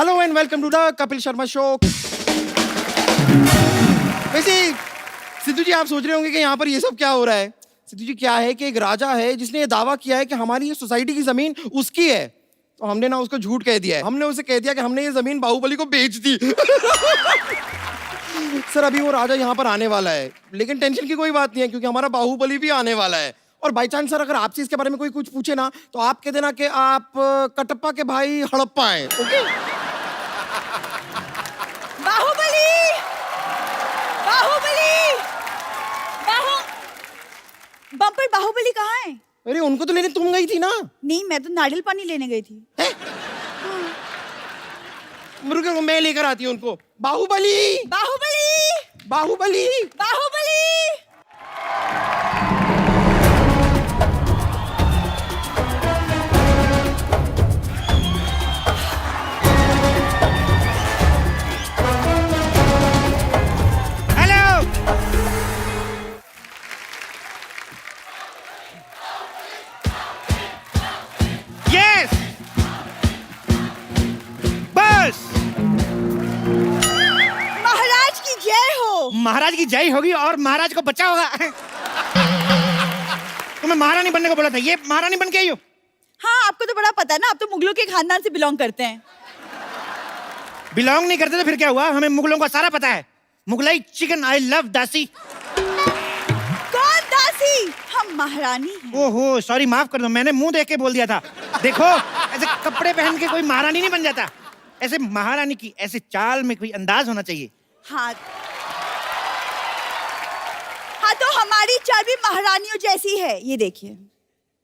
Hello and welcome to the Kapil Sharma show. वैसे सिद्धू जी आप सोच रहे होंगे कि यहाँ पर ये सब क्या हो रहा है। सिद्धू जी क्या है कि एक राजा है जिसने ये दावा किया है कि हमारी ये सोसाइटी की जमीन उसकी है, तो हमने ना उसको झूठ कह दिया है। हमने उसे कह दिया कि हमने ये जमीन बाहुबली को बेच दी। सर अभी वो राजा यहाँ पर आने वाला है, लेकिन टेंशन की कोई बात नहीं है क्योंकि हमारा बाहुबली भी आने वाला है। और बाई चांस सर अगर आपसे इसके बारे में कोई कुछ पूछे ना तो आप कह देना कि आप कटप्पा के भाई हड़प्पा हैं। ओके बाहुबली बाहुबली बम्पर बाहुबली कहाँ है? अरे उनको तो लेने तुम गई थी ना। नहीं, मैं तो नारियल पानी लेने गई थी। रुको मैं लेकर आती हूँ उनको। बाहुबली बाहुबली बाहुबली बाहुबली महाराज की जय होगी और महाराज को बच्चा होगा। तुम्हें महारानी बनने को बोला था, ये महारानी बन के आई हो। हाँ, आपको तो बड़ा पता है ना, आप तो मुगलों के खानदान से बिलोंग करते हैं। बिलोंग नहीं करते तो फिर क्या हुआ? हमें मुगलों का सारा पता है। मुगलाई चिकन, आई लव दासी। कौन दासी? हम महारानी हैं। ओहो सॉरी, माफ कर दो, मैंने मुंह देख के बोल दिया था। देखो ऐसे कपड़े पहन के कोई महारानी नहीं बन जाता। ऐसे महारानी की ऐसे चाल में कोई अंदाज होना चाहिए। हाँ तो हमारी चाल भी महारानियों जैसी है, ये देखिए।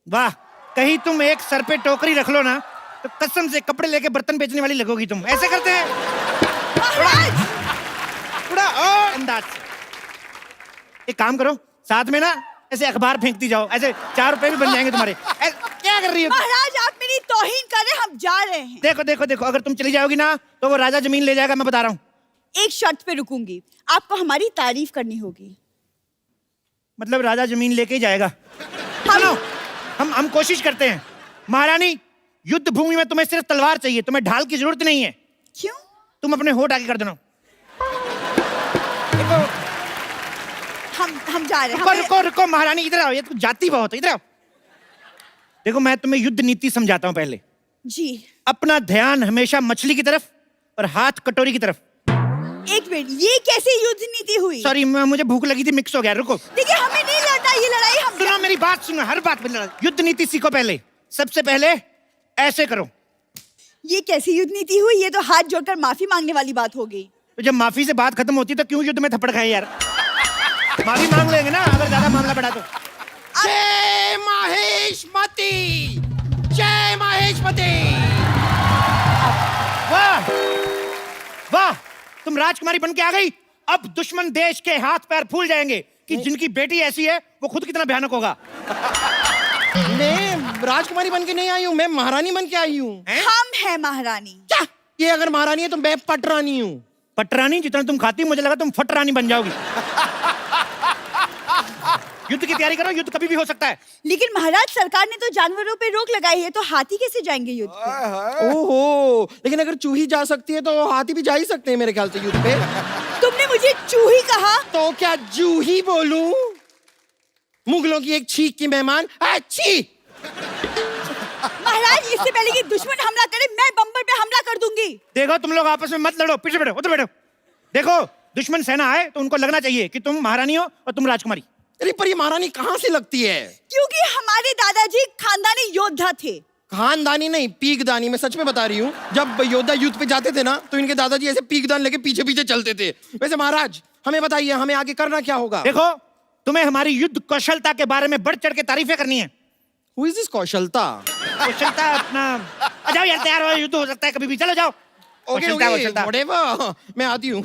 वाह, कहीं तुम एक सर पे टोकरी रख लो ना तो कसम से कपड़े लेके बर्तन बेचने वाली लगोगी तुम। ऐसे करते हैं थोड़ा और अंदाज से। एक काम करो, साथ में ना ऐसे अखबार फेंकती जाओ, ऐसे 4 रुपए भी बन जाएंगे तुम्हारे। क्या कर रही हो? महाराज आप मेरी तौहीन कर रहे हैं, हम जा रहे हैं। देखो देखो देखो, अगर तुम चली जाओगी ना तो वो राजा जमीन ले जाएगा, मैं बता रहा हूँ। एक शर्त पे रुकूंगी, आपको हमारी तारीफ करनी होगी। मतलब राजा जमीन लेके ही जाएगा? सुनो, हम कोशिश करते हैं। महारानी, युद्ध भूमि में तुम्हें सिर्फ तलवार चाहिए, तुम्हें ढाल की जरूरत नहीं है। क्यों? तुम अपने होठ आगे कर देना। हम जा रहे हैं। रुको रुको महारानी, इधर आओ, ये तो जाती बहुत है, इधर आओ। देखो मैं तुम्हें युद्ध नीति समझाता हूँ पहले। जी। अपना ध्यान हमेशा मछली की तरफ और हाथ कटोरी की तरफ। एक मिनट, ये कैसी युद्ध नीति हुई? सॉरी, मुझे भूख लगी थी, मिक्स हो गया। रुको, देखिए हमें नहीं लड़ना ये लड़ाई। हम सुनो मेरी बात, सुनो, हर बात में लड़ाई। युद्ध नीति सीखो पहले। सबसे पहले ऐसे करो। ये कैसी युद्ध नीति हुई? ये तो हाथ जोड़कर माफी मांगने वाली बात हो गई। तो जब माफी से बात खत्म होती तो क्यों युद्ध में थप्पड़ खाए यार? माफी मांग लेंगे ना अगर ज्यादा मामला बढ़ा तो। जय माहेशमती, जय माहेशमती। वाह वाह, तुम राजकुमारी बन के आ गई। अब दुश्मन देश के हाथ पैर फूल जाएंगे कि जिनकी बेटी ऐसी है वो खुद कितना भयानक होगा। मैं राजकुमारी बन के नहीं आई हूँ, मैं महारानी बन के आई हूँ। हम हैं महारानी। क्या? ये अगर महारानी है तो मैं पटरानी हूँ। पटरानी? जितना तुम खाती मुझे लगा तुम फटरानी बन जाओगी। युद्ध की तैयारी करो, युद्ध कभी भी हो सकता है। लेकिन महाराज, सरकार ने तो जानवरों पे रोक लगाई है, तो हाथी कैसे जाएंगे युद्ध पे? ओहो, लेकिन अगर चूही जा सकती है तो हाथी भी जा ही सकते हैं मेरे ख्याल से युद्ध पे। तुमने मुझे चूही कहा? तो क्या जूही बोलूं? मुगलों की एक छींक की मेहमान। अच्छी महाराज, इससे पहले कि दुश्मन हमला करे मैं बम्पर पे हमला कर दूंगी। देखो तुम लोग आपस में मत लड़ो, पीछे बैठो, उधर बैठो। देखो दुश्मन सेना आए तो उनको लगना चाहिए कि तुम महारानी हो और तुम राजकुमारी। अरे पर ये महारानी कहाँ से लगती है? क्योंकि हमारे दादाजी खानदानी योद्धा थे। खानदानी नहीं, पीकदानी। मैं सच में बता रही हूँ, जब योद्धा युद्ध पे जाते थे ना तो इनके दादाजी ऐसे पीकदान लेके पीछे पीछे चलते थे। वैसे महाराज हमें बताइए, हमें आगे करना क्या होगा? देखो तुम्हें हमारी युद्ध कौशलता के बारे में बढ़ चढ़ के तारीफें करनी है। Who is this कौशलता? कौशलता अपना, आ जाओ यार, तैयार हो, युद्ध हो सकता है कभी भी, चलो जाओ। ओके ओके, whatever, मैं आती हूँ।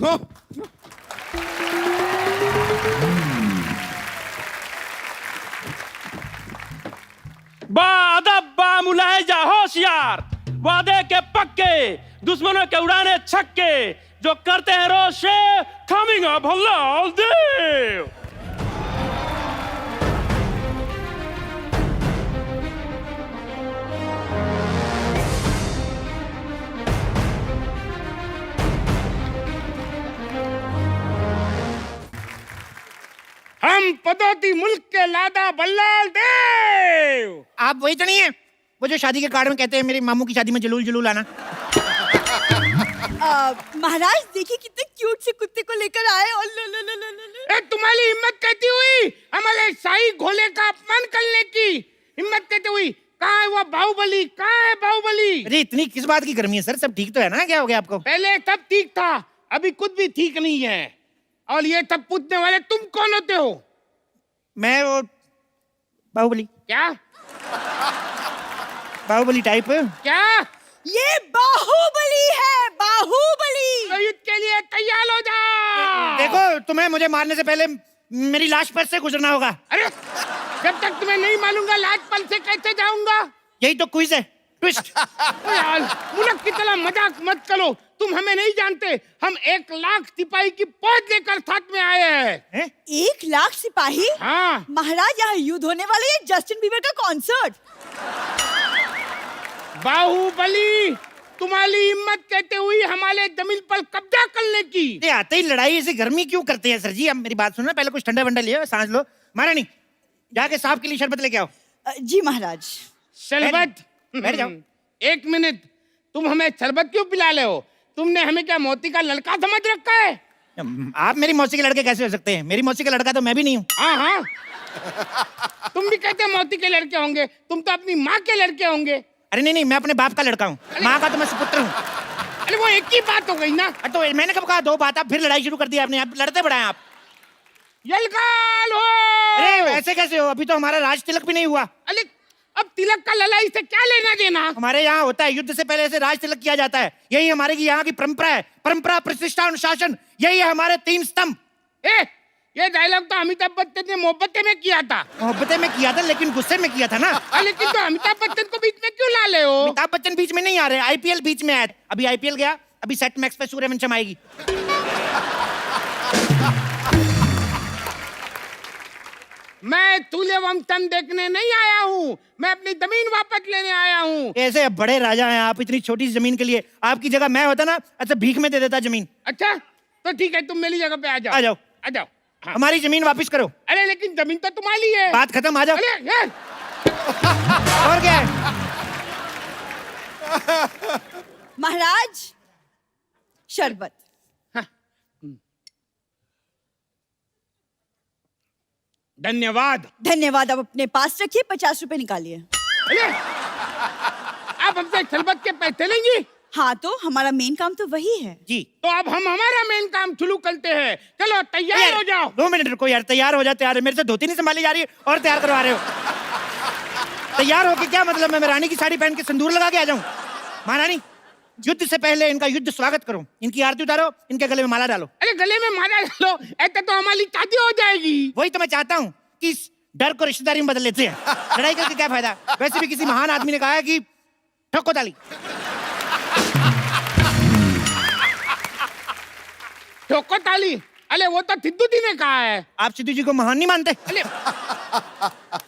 बादब्बा मुलाहिजा होशियार, वादे के पक्के, दुश्मनों के उड़ाने छक्के, जो करते हैं रोशे, कमिंग अप हल्लाल देव। हम पदौती मुल्क के लादा बल्लाल देव। आप वही तो नहीं है वो जो शादी के कार्ड में कहते हैं मेरे मामू की शादी में जलूल जलूल आना? महाराज देखिए कितने क्यूट से कुत्ते को लेकर आए और लो लो लो लो लो। ए, तुम्हारी हिम्मत कहती हुई हमारे शाही घोड़े का अपमान करने की हिम्मत कहती हुई, कहाँ है वो बाहुबली, कहाँ है बाहुबली? अरे इतनी किस बात की गर्मी है सर? सब ठीक तो है ना? क्या हो गया आपको? पहले तब ठीक था, अभी कुछ भी ठीक नहीं है। और ये तब पूछने वाले तुम कौन होते हो? मैं वो बाहुबली, क्या बाहुबली टाइप। क्या? ये बाहुबली है, बाहुबली। तो युद्ध के लिए तैयार हो जाओ। देखो तुम्हें मुझे मारने से पहले मेरी लाश पर से गुजरना होगा। अरे जब तक तुम्हें नहीं मालूंगा लाज पल से कैसे जाऊंगा? यही तो क्विज है, ट्विस्ट। यार मुल्क की तरह मजाक मत करो, तुम हमें नहीं जानते। हम 1 लाख सिपाही की फौज लेकर साथ में आए हैं। 1 लाख सिपाही? हाँ महाराज यहाँ युद्ध होने वाले है, जस्टिन बीबर का कॉन्सर्ट। बाहुबली, तुम्हारी हिम्मत कहते हुई हमारे जमीन पर कब्जा करने की। ये आते ही लड़ाई ऐसी गर्मी क्यों करते हैं सर जी? अब मेरी बात सुनो, पहले कुछ ठंडा वंडा लियो, सांस लो। महारानी जाके साहब के लिए शरबत लेके आओ। जी महाराज। शरबत? बैठ जाओ। 1 मिनट, तुम हमें शरबत क्यों पिला रहे हो? तुमने हमें क्या मोती का लड़का समझ रखा है? आप मेरी मौसी के लड़के कैसे हो सकते हैं? मेरी मौसी का लड़का तो मैं भी नहीं हूँ। हाँ हाँ, तुम भी कहते मोती के लड़के होंगे, तुम तो अपनी माँ के लड़के होंगे। अरे नहीं नहीं, मैं अपने बाप का लड़का हूँ, माँ का तो मैं सुपुत्र हूँ। अरे वो एक ही बात हो गई ना। तो मैंने कब कहा 2 बात? आप फिर लड़ाई शुरू कर दी आपने, आप लड़ते बढ़ाए आप। यलगाल हो। अरे ऐसे कैसे हो? अभी तो हमारा राज तिलक भी नहीं हुआ। अरे अब तिलक का लड़ाई से क्या लेना देना? हमारे यहाँ होता है, युद्ध से पहले से राज तिलक किया जाता है। यही हमारे की यहाँ की परंपरा है। परंपरा, प्रतिष्ठा, अनुशासन, यही है हमारे 3 स्तंभ। ये डायलॉग तो अमिताभ बच्चन ने मोहब्बतें में किया था। मोहब्बतें में किया था लेकिन गुस्से में किया था ना। लेकिन तो अमिताभ बच्चन को बीच में क्यों ला ले हो? अमिताभ बच्चन बीच में नहीं आ रहे, आईपीएल बीच में आया। अभी आईपीएल गया, अभी सेट मैक्स पे सूर्यवंशम आएगी। मैं सूर्यवंशम देखने नहीं आया हूँ, मैं अपनी जमीन वापस लेने आया हूँ। ऐसे बड़े राजा हैं आप, इतनी छोटी सी जमीन के लिए। आपकी जगह मैं होता ना, अच्छा भीख में दे देता जमीन। अच्छा तो ठीक है, तुम मेरी जगह पे आ जाओ। आ जाओ, आ जाओ। हाँ। हमारी जमीन वापस करो। अरे लेकिन जमीन तो तुम्हारी है। बात खत्म, आ जाओ। अरे यार। और क्या है? महाराज शरबत। धन्यवाद। धन्यवाद, आप अपने पास रखिए, 50 रुपए निकालिए। अरे आप हमसे शरबत के पैसे लेंगी? हाँ तो हमारा मेन काम तो वही है जी। तो अब हम हमारा मेन काम शुरू करते हैं। चलो तैयार हो जाओ। 2 मिनट रुको यार, तैयार हो जा। तैयार है, मेरे से धोती नहीं संभाली जा रही है और तैयार करवा रहे हो। तैयार होके क्या मतलब? मैं रानी की साड़ी पहन के सिंदूर लगा के आ जाऊं? महारानी युद्ध से पहले इनका युद्ध स्वागत करो, इनकी आरती उतारो, इनके गले में माला डालो। अरे गले में माला डालो, ऐसा तो हमारी शादी हो जाएगी। वही तो मैं चाहता हूँ कि इस डर को रिश्तेदारी में बदल लेते हैं। लड़ाई करके क्या फायदा? वैसे भी किसी महान आदमी ने कहा है कि ठोको ताली। ठोको ताली? अरे वो तो सिद्धू जी ने कहा है। आप सिद्धू जी को महान नहीं मानते? अरे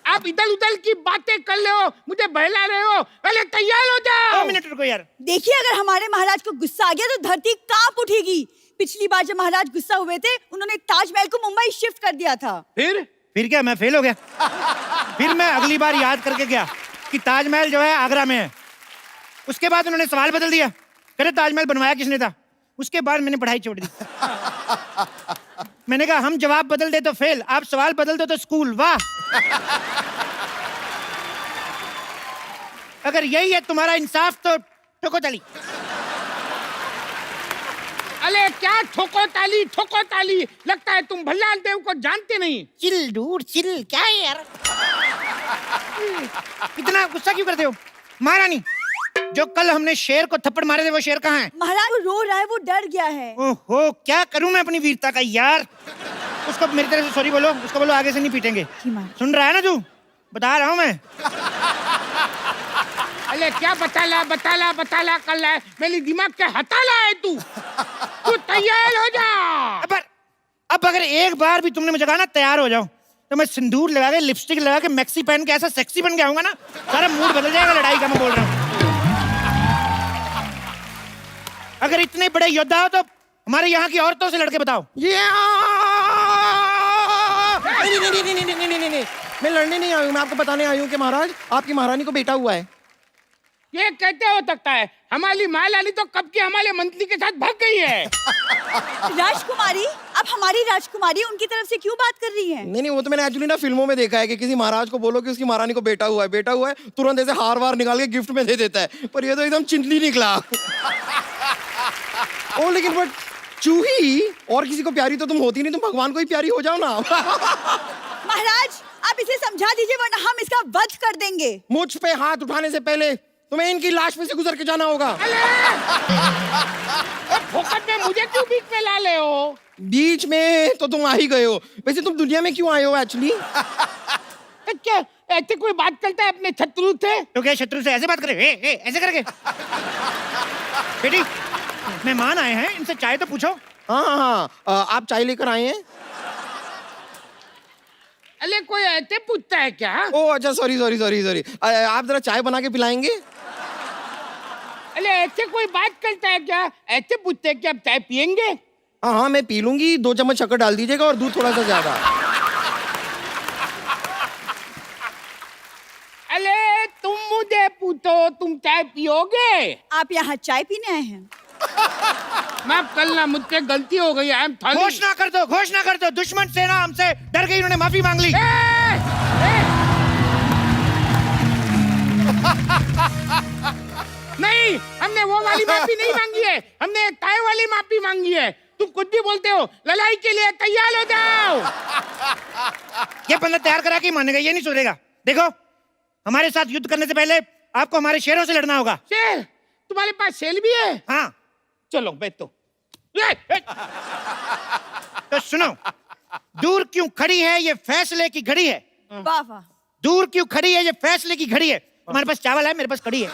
आप इधर उधर की बातें कर रहे हो, मुझे बहला रहे हो। पहले तैयार हो जाओ। 2 मिनट रुको यार। देखिए अगर हमारे महाराज को गुस्सा आ गया तो धरती कांप उठेगी। पिछली बार जब महाराज गुस्सा हुए थे, उन्होंने ताजमहल को मुंबई शिफ्ट कर दिया था। फिर क्या मैं फेल हो गया? फिर मैं अगली बार याद करके गया कि ताजमहल जो है आगरा में है। उसके बाद उन्होंने सवाल बदल दिया, कहते ताजमहल बनवाया किसने था? उसके बाद मैंने पढ़ाई छोड़ दी। मैंने कहा हम जवाब बदल दे तो फेल, आप सवाल बदल दो तो स्कूल। वाह! अगर यही है तुम्हारा इंसाफ तो ठोको ताली। अरे क्या ठोको ताली, ठोको ताली? लगता है तुम भल्लाल देव को जानते नहीं। चिल डूड चिल, क्या है यार? इतना गुस्सा क्यों करते हो? महारानी जो कल हमने शेर को थप्पड़ मारे थे वो शेर कहाँ है? महाराज वो रो रहा है, वो डर गया है। ओहो, क्या करूं मैं अपनी वीरता का यार? उसको मेरी तरफ से सॉरी बोलो, उसको बोलो आगे से नहीं पीटेंगे। सुन रहा है ना तू? बता रहा हूँ मैं। अरे क्या बताला कर रहा है? मेरी दिमाग के हटाला है तू। तू तैयार हो जा। अब अगर एक बार भी तुमने मुझे कहा ना तैयार हो जाओ, तो मैं सिंदूर लगा के, लिपस्टिक लगा के, मैक्सी पहन के ऐसा सेक्सी बन के आऊंगा ना, सारा मूड बदल जाएगा लड़ाई का। मैं बोल रहा हूँ, अगर इतने बड़े योद्धा हो तो हमारे यहाँ की औरतों से लड़के बताओ। नहीं नहीं नहीं नहीं नहीं नहीं नहीं नहीं, मैं लड़ने नहीं आई हूँ, मैं आपको बताने आई हूँ कि महाराज आपकी महारानी को बेटा हुआ है। ये कहते हो सकता है? हमारी महारानी तो कब की हमारे मंत्री के साथ भाग गई है। राजकुमारी, आप हमारी राजकुमारी उनकी तरफ से क्यों बात कर रही हैं? नहीं नहीं, वो तो मैंने एक्चुअली ना फिल्मों में देखा है कि किसी महाराज को बोलो कि उसकी महारानी को बेटा हुआ है, तुरंत ऐसे हार वार निकाल के गिफ्ट में दे देता है, पर ये तो एकदम चिंटली निकला। ओ लेकिन बट चूही और किसी को प्यारी तो तुम होती नहीं, तुम भगवान को ही प्यारी हो जाओ ना। महाराज, आप इसे समझा दीजिए वरना हम इसका वध कर देंगे। मुझ पे हाथ उठाने से पहले तुम्हें इनकी लाश में से गुजर के जाना होगा। फोकट में मुझे क्यों बीच में ला ले हो? बीच में तो तुम आ ही गए हो, वैसे तुम दुनिया में क्यों आए हो एक्चुअली? क्या ऐसे कोई बात करता है अपने शत्रु से? तो क्या शत्रु से ऐसे बात करे? ऐसे करके? बेटी, मेहमान आए हैं, इनसे चाय तो पूछो। हाँ हाँ हाँ, आप चाय लेकर आए हैं? अरे कोई ऐसे पूछता है क्या? ओ अच्छा, सॉरी सॉरी सॉरी सॉरी, आप जरा चाय बना के पिलाएंगे? अरे ऐसे कोई बात करता है क्या? ऐसे पूछते हैं कि आप चाय पियेंगे? हाँ हाँ मैं पी लूंगी, 2 चम्मच शक्कर डाल दीजिएगा और दूध थोड़ा सा ज्यादा। अरे तुम मुझे पूछो, तुम चाय पियोगे? आप यहाँ चाय पीने आए हैं? माफ करना, मुझसे गलती हो गई। I am sorry. घोषणा कर दो, दुश्मन सेना हमसे डर गई, उन्होंने माफी मांग ली। नहीं, हमने वो वाली माफी नहीं मांगी है, हमने चाय वाली माफी मांगी है। तुम कुछ भी बोलते हो, लड़ाई के लिए तैयार हो जाओ। ये बंदा तैयार करा के मानेगा, ये नहीं सुधरेगा। देखो, हमारे साथ युद्ध करने से पहले आपको हमारे शेरों से लड़ना होगा। शेर? तुम्हारे पास शेर भी है? हाँ, चलो बैठो। तो सुनो, दूर क्यों खड़ी है, ये फैसले की घड़ी है। वाह वाह, दूर क्यों खड़ी है, ये फैसले की घड़ी है। तुम्हारे पास चावल है, मेरे पास कड़ी है।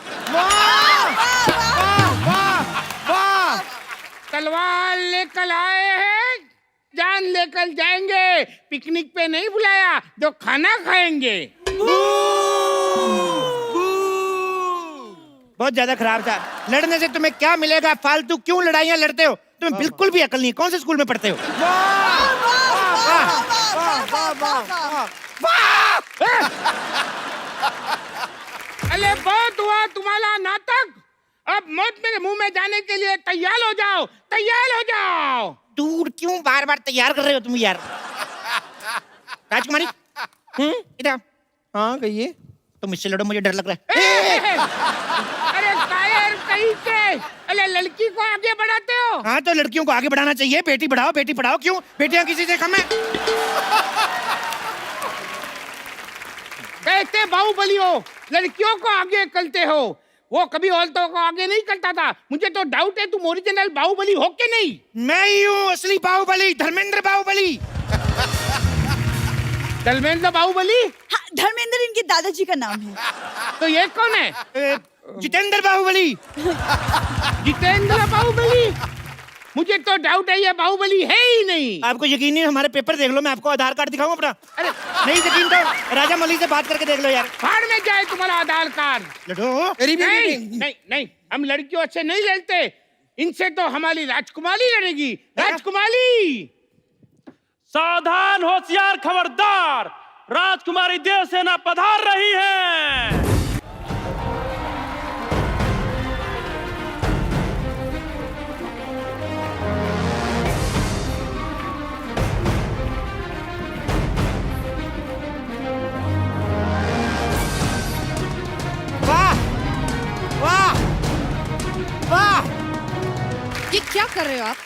तलवार लेकर आए हैं, जान लेकर जाएंगे। पिकनिक पे नहीं बुलाया, जो खाना खाएंगे। बहुत ज्यादा खराब था। लड़ने से तुम्हें क्या मिलेगा? फालतू क्यों लड़ाइयाँ लड़ते हो? तुम्हें बिल्कुल भी अकल नहीं है। कौन से स्कूल में पढ़ते हो? अरे बहुत हुआ तुम्हारा नाटक, अब मौत मेरे मुंह में जाने के लिए तैयार हो जाओ, तैयार हो जाओ। दूर क्यों बार बार तैयार कर रहे हो तुम यार? राजकुमारी, इधर। हाँ कहिए। तुम इससे लड़ो, मुझे डर लग रहा है। अरे कायर कहीं के, अरे लड़की को आगे बढ़ाते हो। हाँ तो लड़कियों को आगे बढ़ाना चाहिए। बेटी बढ़ाओ, बेटी पढ़ाओ। क्यों? बेटियां किसी से कम है? कहते बाहुबली हो, लड़कियों को आगे करते हो। वो कभी औरतों को आगे नहीं करता था। मुझे तो डाउट है तुम ओरिजिनल बाहुबली हो के नहीं। मैं ही हूँ असली बाहुबली, धर्मेंद्र बाहुबली। धर्मेंद्र बाहुबली? हाँ, धर्मेंद्र इनके दादाजी का नाम है। तो ये कौन है? जितेंद्र बाहुबली। जितेंद्र बाहुबली? मुझे तो डाउट है ये बाहुबली है ही नहीं। आपको यकीन नहीं? हमारे पेपर देख लो, मैं आपको आधार कार्ड दिखाऊं अपना। अरे नहीं यकीन तो राजा मौली से बात करके देख लो यार। फाड़ में जाए तुम्हारा आधार कार्ड। लड़ो। नहीं नहीं नहीं, हम लड़कियों से नहीं लड़ते, इनसे तो हमारी राजकुमारी लड़ेगी। राजकुमारी! सावधान, होशियार, खबरदार, राजकुमारी देवसेना पधार रही है। वाह वाह वाह! ये क्या कर रहे हो आप?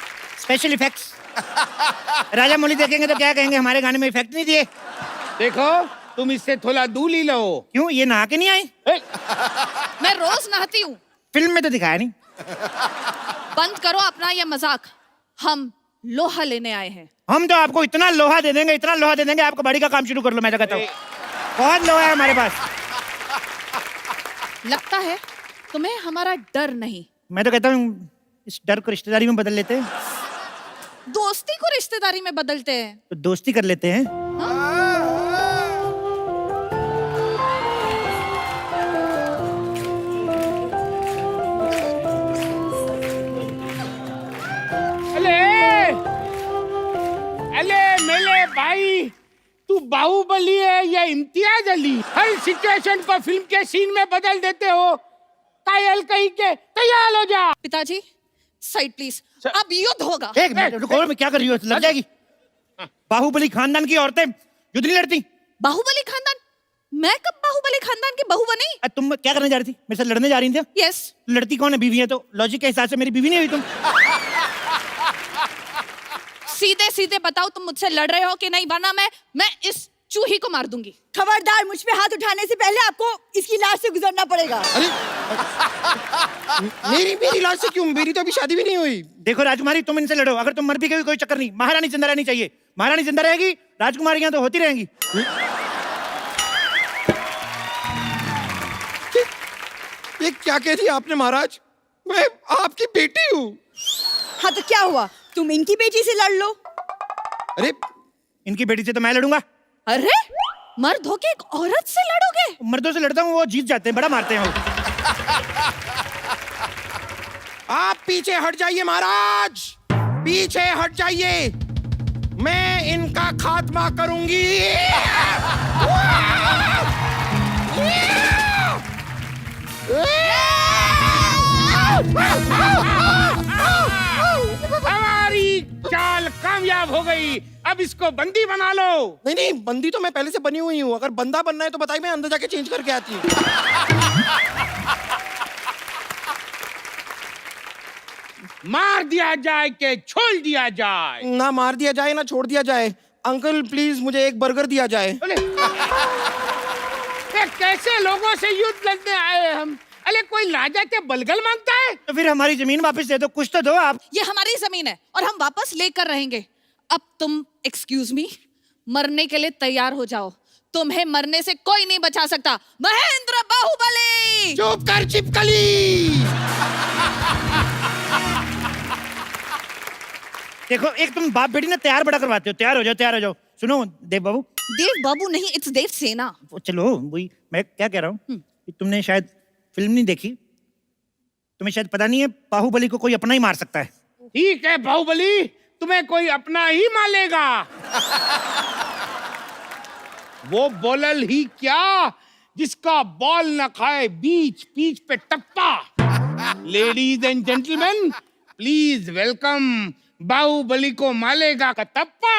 Special effects. राजा मौली देखेंगे तो क्या कहेंगे, हमारे गाने में इफेक्ट नहीं दिए। देखो तुम इससे थोड़ा दूर ही लो। क्यों? ये नहा के नहीं आई? मैं रोज नहाती हूँ। फिल्म में तो दिखाया नहीं। बंद करो अपना ये मजाक। हम लोहा लेने आए हैं। हम तो आपको इतना लोहा दे देंगे, इतना लोहा दे देंगे, आपको बड़ी का काम शुरू कर लो। मैं तो कहता हूँ बहुत लोहा है हमारे पास। लगता है तुम्हें हमारा डर नहीं। मैं तो कहता हूँ इस डर को रिश्तेदारी में बदल लेते हैं। दोस्ती को रिश्तेदारी में बदलते हैं। तो दोस्ती कर लेते हैं। अले अले मेरे भाई, तू बाहुबली है या इम्तियाज अली? हर सिचुएशन को फिल्म के सीन में बदल देते हो। कायल कहीं के, तैयार हो जा। पिताजी साइड प्लीज, अब युद्ध होगा। एक मिनट रुको, मैं क्या कर रही हो? लग जाएगी। बाहुबली खानदान की औरतें युद्ध नहीं लड़ती। बाहुबली खानदान? मैं कब बाहुबली खानदान की बहू बनी? तुम क्या करने जा रही थी? मेरे साथ लड़ने जा रही थी? यस। लड़ती कौन है? बीवी है तो लॉजिक के हिसाब से मेरी बीवी नहीं हुई तुम। सीधे सीधे बताओ तुम मुझसे लड़ रहे हो कि नहीं, वरना मैं इस चूही को मार दूंगी। खबरदार, मुझ पे हाथ उठाने से पहले आपको इसकी लाश से गुजरना पड़ेगा। अरे मेरी लाश से क्यों? मेरी तो अभी शादी भी नहीं हुई। देखो राजकुमारी, तुम इनसे लड़ो, अगर तुम मर भी गई कोई चक्कर नहीं, महारानी जिंदा रहनी चाहिए। महारानी जिंदा रहेगी, राजकुमारियां तो होती रहेंगी। ये क्या कह दिया आपने महाराज? मैं आपकी बेटी हूँ। हाँ तो क्या हुआ, तुम इनकी बेटी से लड़ लो। अरे इनकी बेटी से तो मैं लड़ूंगा। अरे मर्द होके एक औरत से लड़ोगे? मर्दों से लड़ता हूँ, वो जीत जाते हैं, बड़ा मारते हैं वो। आप पीछे हट जाइए महाराज, पीछे हट जाइए। मैं इनका खात्मा करूंगी। हमारी चाल कामयाब हो गई। अब इसको बंदी बना लो। नहीं नहीं, बंदी तो मैं पहले से बनी हुई हूँ। अगर बंदा बनना है तो बताइए, मैं अंदर जाके चेंज करके आती हूँ। मार दिया जाए कि छोड़ दिया जाए? ना मार दिया जाए ना छोड़ दिया जाए। अंकल प्लीज मुझे एक बर्गर दिया जाए। ये कैसे लोगों से युद्ध लड़ने आए हम? अरे कोई राजा के बलगल मांगता है? तो फिर हमारी जमीन वापस दे दो, कुछ तो दो आप। ये हमारी जमीन है और हम वापस लेकर रहेंगे। अब तुम एक्सक्यूज मी, मरने के लिए तैयार हो जाओ। तुम्हें मरने से कोई नहीं बचा सकता। महेंद्र बाहुबली! चुप कर चिपकली। देखो, एक तुम बाप बेटी ना तैयार बड़ा करवाते हो। तैयार हो जाओ, तैयार हो जाओ। सुनो देव बाबू। देव बाबू नहीं, इट्स देव सेना। चलो वही मैं क्या कह रहा हूँ कि तुमने शायद फिल्म नहीं देखी, तुम्हें शायद पता नहीं है बाहुबली को कोई अपना ही मार सकता है। ठीक है बाहुबली, तुम्हें कोई अपना ही मारेगा। वो बोलल ही क्या जिसका बॉल न खाए बीच पीच पे टप्पा। Ladies and gentleman, please welcome Baahubali को मालेगा का टप्पा।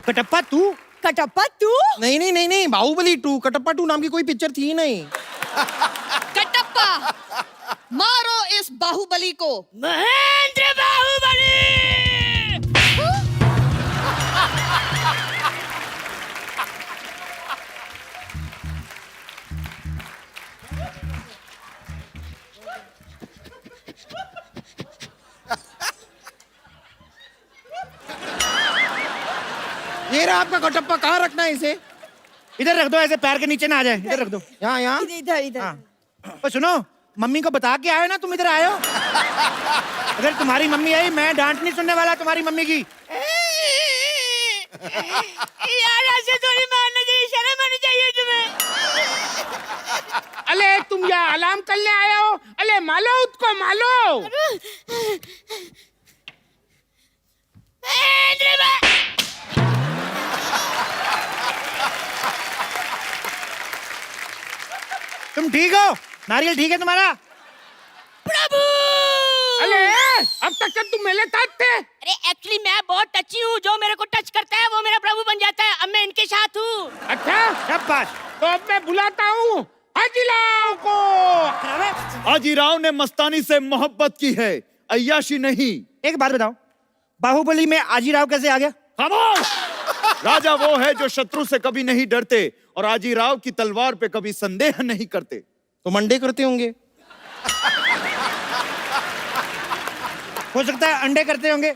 कटप्पा तू? कटप्पा तू? नहीं नहीं नहीं नहीं, बाहुबली 2, कटप्पा 2 नाम की कोई पिक्चर थी ही नहीं। कटप्पा, मारो इस बाहुबली को। महेंद्र बाहुबली! ये रहा आपका कटप्पा। कहाँ रखना है इसे? इधर रख दो, ऐसे पैर के नीचे ना आ जाए। इधर रख दो। यहाँ यहाँ। इधर इधर। हाँ। और सुनो, मम्मी को बता के आए ना तुम इधर आए हो। अगर तुम्हारी मम्मी आई, मैं डांट नहीं सुनने वाला तुम्हारी मम्मी की। यार ऐसे थोड़ी मारना चाहिए, शर्म आनी चाहिए तुम्हें। अले तुम यहाँ अलार्म करने आए हो? अले मालो उसको, मालो। तुम ठीक हो? नारियल ठीक है तुम्हारा? प्रभु! अले अब तक तो तुम मेरे साथ थे। अरे एक्चुअली मैं बहुत टची हूँ, जो मेरे को टच करता है वो मेरा प्रभु बन जाता है। अब मैं इनके साथ हूँ। अच्छा, शाबाश। तो अब मैं बुलाता हूँ हाजीराव को। हाजीराव ने मस्तानी से मोहब्बत की है, अय्याशी नहीं। एक बात बताओ, बाहुबली में आजीराव कैसे आ गया? खामोश! राजा वो है जो शत्रु से कभी नहीं डरते और आजीराव की तलवार पे कभी संदेह नहीं करते। तो मंडे करते होंगे। हो सकता है अंडे करते होंगे।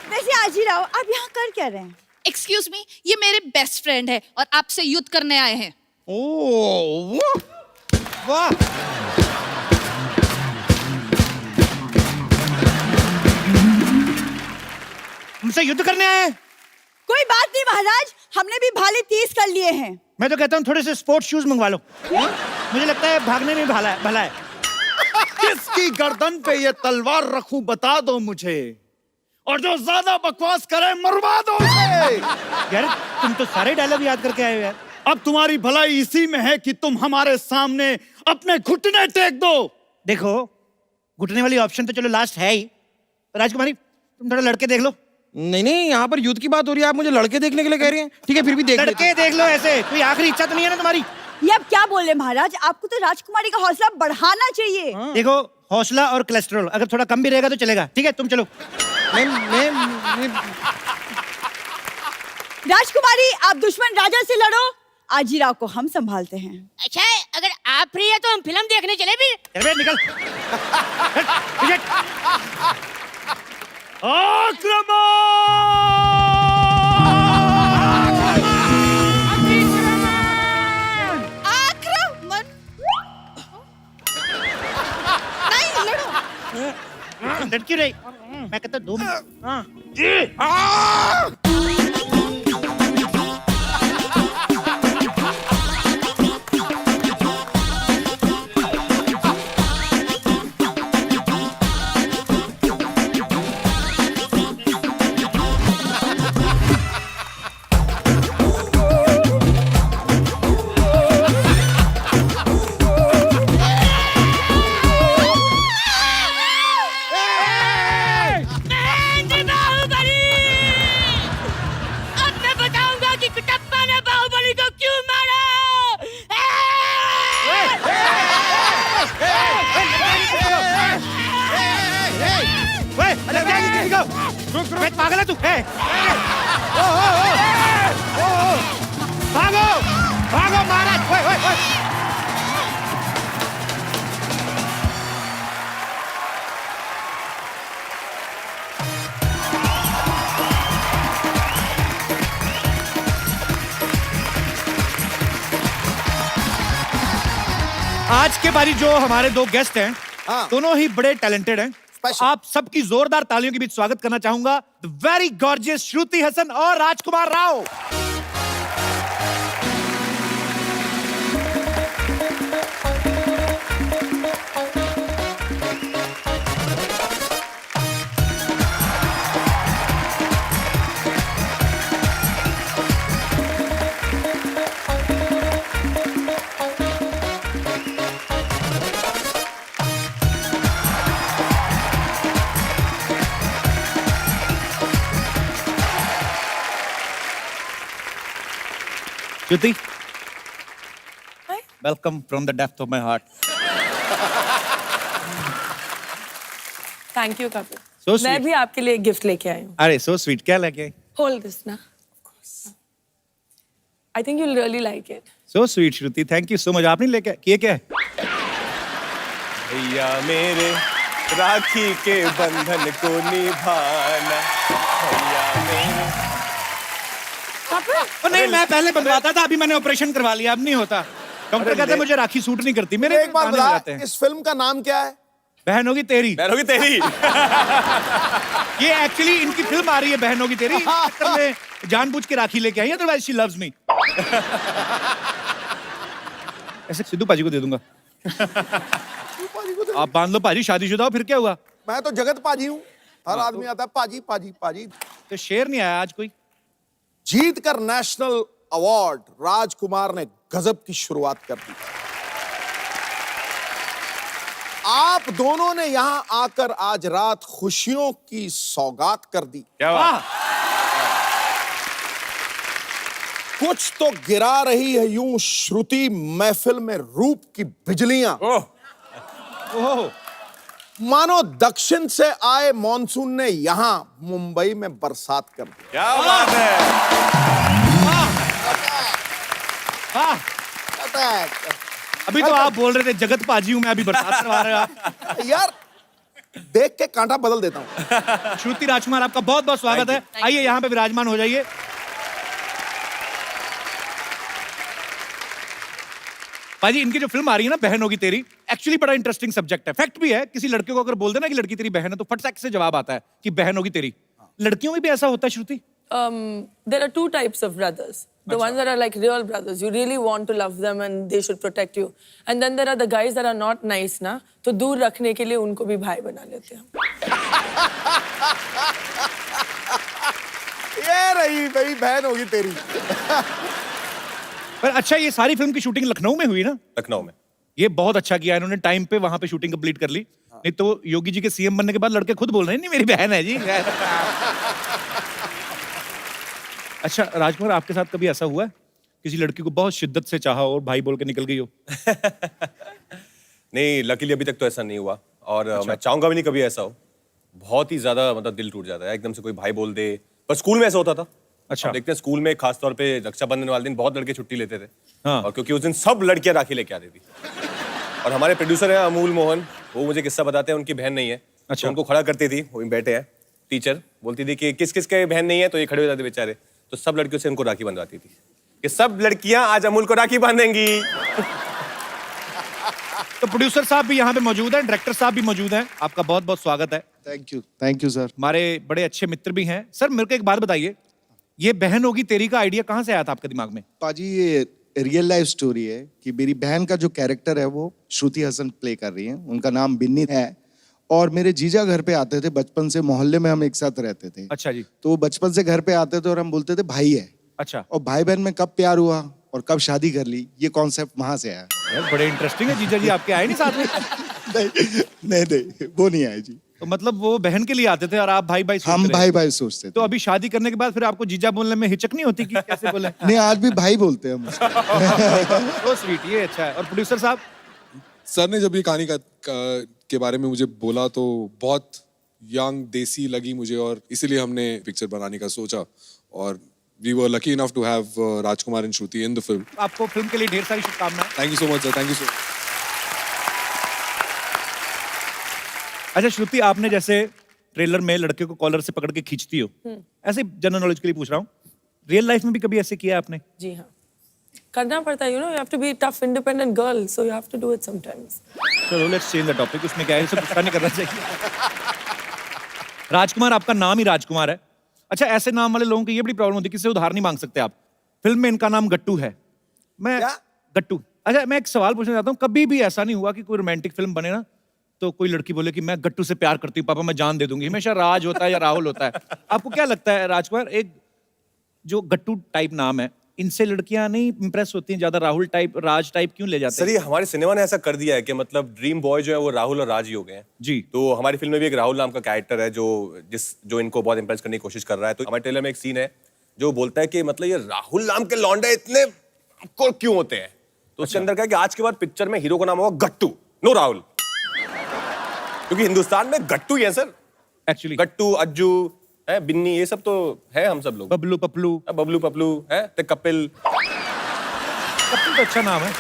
वैसे आजीराव, आप यहाँ कर क्या रहे हैं? एक्सक्यूज मी, ये मेरे बेस्ट फ्रेंड है और आपसे युद्ध करने आए हैं। ओह वाह! मुझसे युद्ध करने आए हैं? कोई बात नहीं महाराज, हमने भी भाले 30 कर लिए हैं। मैं तो कहता हूँ थोड़े से स्पोर्ट्स शूज मंगवा लो। मुझे लगता है भागने में भला है। किसकी गर्दन पे ये तलवार रखूं बता दो मुझे, और जो ज्यादा बकवास करे मरवा दो उसे। यार तुम तो सारे डायलॉग याद करके आए हो यार। अब तुम्हारी भलाई इसी में है कि तुम हमारे सामने अपने घुटने टेक दो। देखो घुटने वाली ऑप्शन तो चलो लास्ट है ही। राजकुमारी तुम थोड़ा लड़के देख लो। नहीं, यहाँ पर युद्ध की बात हो रही है, आप मुझे लड़के देखने के लिए कह रही हैं? ठीक है, फिर भी देख लेते लड़के देख लो ऐसे। कोई आखिरी इच्छा तो नहीं है ना तुम्हारी? ये आप क्या बोल रहे हैं महाराज, आपको तो राजकुमारी का हौसला बढ़ाना चाहिए। देखो हौसला और कोलेस्ट्रॉल अगर थोड़ा कम भी रहेगा तो चलेगा। ठीक है तुम चलो। मैं राजकुमारी आप दुश्मन राजा से लड़ो, आजीराव को हम संभालते हैं। अच्छा अगर आप फ्री है तो हम फिल्म देखने चले भी। चल बे, निकल। आक्रमण। नहीं लड़ो। लड़की रही मैं कहता 2 मिनट। हाँ। महेंद्र बाहुबली, अब मैं बताऊंगा कि कुटप्पा ने बाहुबली को क्यों मारा। अरे क्या किसी को? रुक पागल है तू? भागो भागो महाराज। ओए। आज के बारी जो हमारे 2 गेस्ट हैं, दोनों ही बड़े टैलेंटेड हैं। आप सबकी जोरदार तालियों के बीच स्वागत करना चाहूंगा the very gorgeous Shruti Haasan और Rajkummar Rao. Shruti, welcome from the depth of my heart. Thank you Kapil. So sweet. मैं भी आपके लिए एक गिफ्ट लेके आई हूँ। अरे so sweet, क्या लेके आई? होल्ड दिस ना। I think you will really like it. So sweet Shruti, thank you so much. आपने लेके किए क्या है? भैया मेरे राखी के बंधन को निभाना, भैया मेरे। नहीं मैं पहले बंधवाता था, अभी मैंने ऑपरेशन करवा लिया, अब नहीं होता। डॉक्टर कहते हैं मुझे राखी सूट नहीं करती। मेरे एक बार बता, इस फिल्म का नाम क्या है? बहन होगी तेरी। बहन होगी तेरी। ये एक्चुअली इनकी फिल्म आ रही है बहन होगी तेरी। मैं जानबूझ के राखी लेके आई, अदरवाइज शी लव्स मी। ऐसे सिद्धू पाजी को दे दूंगा। आप बांध लो पाजी, शादीशुदा हो फिर क्या हुआ? मैं तो जगत पाजी हूँ, हर आदमी आता है पाजी पाजी पाजी। तो शेर नहीं आया आज कोई? जीत कर नेशनल अवार्ड राजकुमार ने गजब की शुरुआत कर दी। आप दोनों ने यहां आकर आज रात खुशियों की सौगात कर दी। क्या बात? कुछ तो गिरा रही है यूं श्रुति महफिल में रूप की बिजलियां। ओह मानो दक्षिण से आए मॉनसून ने यहां मुंबई में बरसात कर दी। क्या बात है? अभी तो आप बोल रहे थे जगत पाजी हूं मैं, अभी बरसात करवा रहे हो आप। यार देख के कांटा बदल देता हूं। श्रुति राजकुमार आपका बहुत बहुत स्वागत है। आइए यहाँ पे विराजमान हो जाइए। पाजी इनकी जो फिल्म आ रही है ना बहन होगी तेरी, एक्चुअली बड़ा इंटरेस्टिंग सब्जेक्ट है। फैक्ट भी है, किसी लड़के को अगर बोल देना कि लड़की तेरी बहन है तो फट से जवाब आता है कि बहन होगी तेरी। लड़कियों में भी ऐसा होता है श्रुति? There are two types of brothers. The ones that are like real brothers. You really want to love them and they should protect you. And then there are the guys that are not nice ना, तो दूर रखने के लिए उनको भी भाई बना लेते हैं. ये रही भाई बहन होगी तेरी। पर अच्छा, ये सारी फिल्म की शूटिंग लखनऊ में हुई ना? लखनऊ में। ये बहुत अच्छा किया इन्होंने, टाइम पे वहां पे शूटिंग कंप्लीट कर ली। नहीं तो योगी जी के सीएम बनने के बाद लड़के खुद बोल रहे हैं नहीं मेरी बहन है जी। अच्छा राजकुमार, आपके साथ कभी ऐसा हुआ है किसी लड़की को बहुत शिद्दत से चाहा और भाई बोल के निकल गई हो? नहीं, लकीली अभी तक तो ऐसा नहीं हुआ और मैं चाहूंगा भी नहीं कभी ऐसा हो। बहुत ही ज्यादा मतलब दिल टूट जाता है एकदम से कोई भाई बोल दे। पर स्कूल में ऐसा होता था। अच्छा। आप देखते हैं स्कूल में खास तौर पे रक्षाबंधन वाले दिन बहुत लड़के छुट्टी लेते थे। हाँ। और क्योंकि उस दिन सब लड़कियां राखी लेके आती थी और हमारे प्रोड्यूसर हैं अमूल मोहन, वो मुझे किस्सा बताते हैं, उनकी बहन नहीं है। अच्छा। तो उनको खड़ा करती थी, वो बैठे हैं, टीचर बोलती थी कि किस किस के बहन नहीं है, तो ये खड़े हो जाते बेचारे। तो सब लड़कियों से उनको राखी बंधवाती थी कि सब लड़कियां आज अमूल को राखी बांधेंगी। तो प्रोड्यूसर साहब भी यहाँ पे मौजूद हैं, डायरेक्टर साहब भी मौजूद हैं, आपका बहुत बहुत स्वागत है। Thank you sir. हमारे बड़े अच्छे मित्र भी हैं। सर मेरे को एक बात बताइए, ये बहन होगी तेरी का आइडिया कहाँ से आया था आपके दिमाग में? पाजी ये रियल लाइफ स्टोरी है कि मेरी बहन का जो कैरेक्टर है वो श्रुति हसन प्ले कर रही है, उनका नाम बिन्नी है। और मेरे जीजा घर पे आते थे बचपन से, मोहल्ले में हम एक साथ रहते थे। अच्छा जी। तो वो बचपन से घर पे आते थे और हम बोलते थे भाई है। अच्छा। और भाई बहन में कब प्यार हुआ और कब शादी कर ली, ये कॉन्सेप्ट वहां से आया। यार बड़े इंटरेस्टिंग है, जीजा जी आपके आए नहीं साथ में? नहीं वो नहीं आए जी। तो मतलब वो बहन के लिए आते थे और आप भाई भाई हम भाई भाई सोचते थे। तो अभी शादी करने के बाद फिर आपको जीजा बोलने में हिचक नहीं होती कि कैसे बोले? नहीं, आज भी भाई बोलते हैं हम उसको। तो स्वीट, ये अच्छा है। और प्रोड्यूसर साहब? सर ने जब ये कहानी के बारे में मुझे बोला तो बहुत यंग देसी लगी मुझे और इसीलिए हमने पिक्चर बनाने का सोचा और we were lucky enough to have Rajkumar and Shruti in the film. आपको फिल्म के लिए ढेर सारी शुभकामनाएं। Thank you so much sir, thank you so much. अच्छा श्रुति, आपने जैसे ट्रेलर में लड़के को कॉलर से पकड़ के खींचती हो, ऐसे जनरल नॉलेज के लिए पूछ रहा हूँ, रियल लाइफ में भी कभी ऐसे किया आपने? जी हाँ, करना पड़ता है, you know, you have to be a tough independent girl, so you have to do it sometimes. चलो लेट्स चेंज द टॉपिक, उसमें क्या है, इसे गुस्सा नहीं करना चाहिए। राजकुमार, आपका नाम ही राजकुमार है। अच्छा, ऐसे नाम वाले लोगों की ये बड़ी प्रॉब्लम होती है, किसी से उधार नहीं मांग सकते आप। फिल्म में इनका नाम गट्टू है। मैं गट्टू। अच्छा, मैं एक सवाल पूछना चाहता हूँ, कभी भी ऐसा नहीं हुआ कि कोई रोमांटिक फिल्म बने ना तो कोई लड़की बोले कि मैं गट्टू से प्यार करती हूँ पापा, मैं जान दे दूंगी? हमेशा राज होता है या राहुल होता है। आपको क्या लगता है राजकुमार, एक जो गट्टू टाइप नाम है, इनसे लड़कियां नहीं इंप्रेस होती हैं ज्यादा? राहुल टाइप, राज टाइप क्यों ले जाते हैं? सर, ये हमारे सिनेमा ने ऐसा कर दिया है कि मतलब ड्रीम बॉय जो है वो राहुल और राज ही हो गए हैं जी। तो हमारी फिल्म में भी एक राहुल नाम का कैरेक्टर है जो इनको बहुत इंप्रेस करने की कोशिश कर रहा है। तो हमारे ट्रेलर में एक सीन है जो बोलता है कि मतलब ये राहुल नाम के लौंडे इतने क्यों होते हैं। तो उसके अंदर क्या है कि आज के बाद पिक्चर में हीरो का नाम होगा गट्टू, नो राहुल, क्योंकि हिंदुस्तान में गट्टू ही है सर। एक्चुअली गट्टू, अज्जू है, बिन्नी, ये सब तो है हम सब लोग। बबलू पपलू, बबलू पपलू है, ते कपिल। कपिल तो अच्छा नाम है।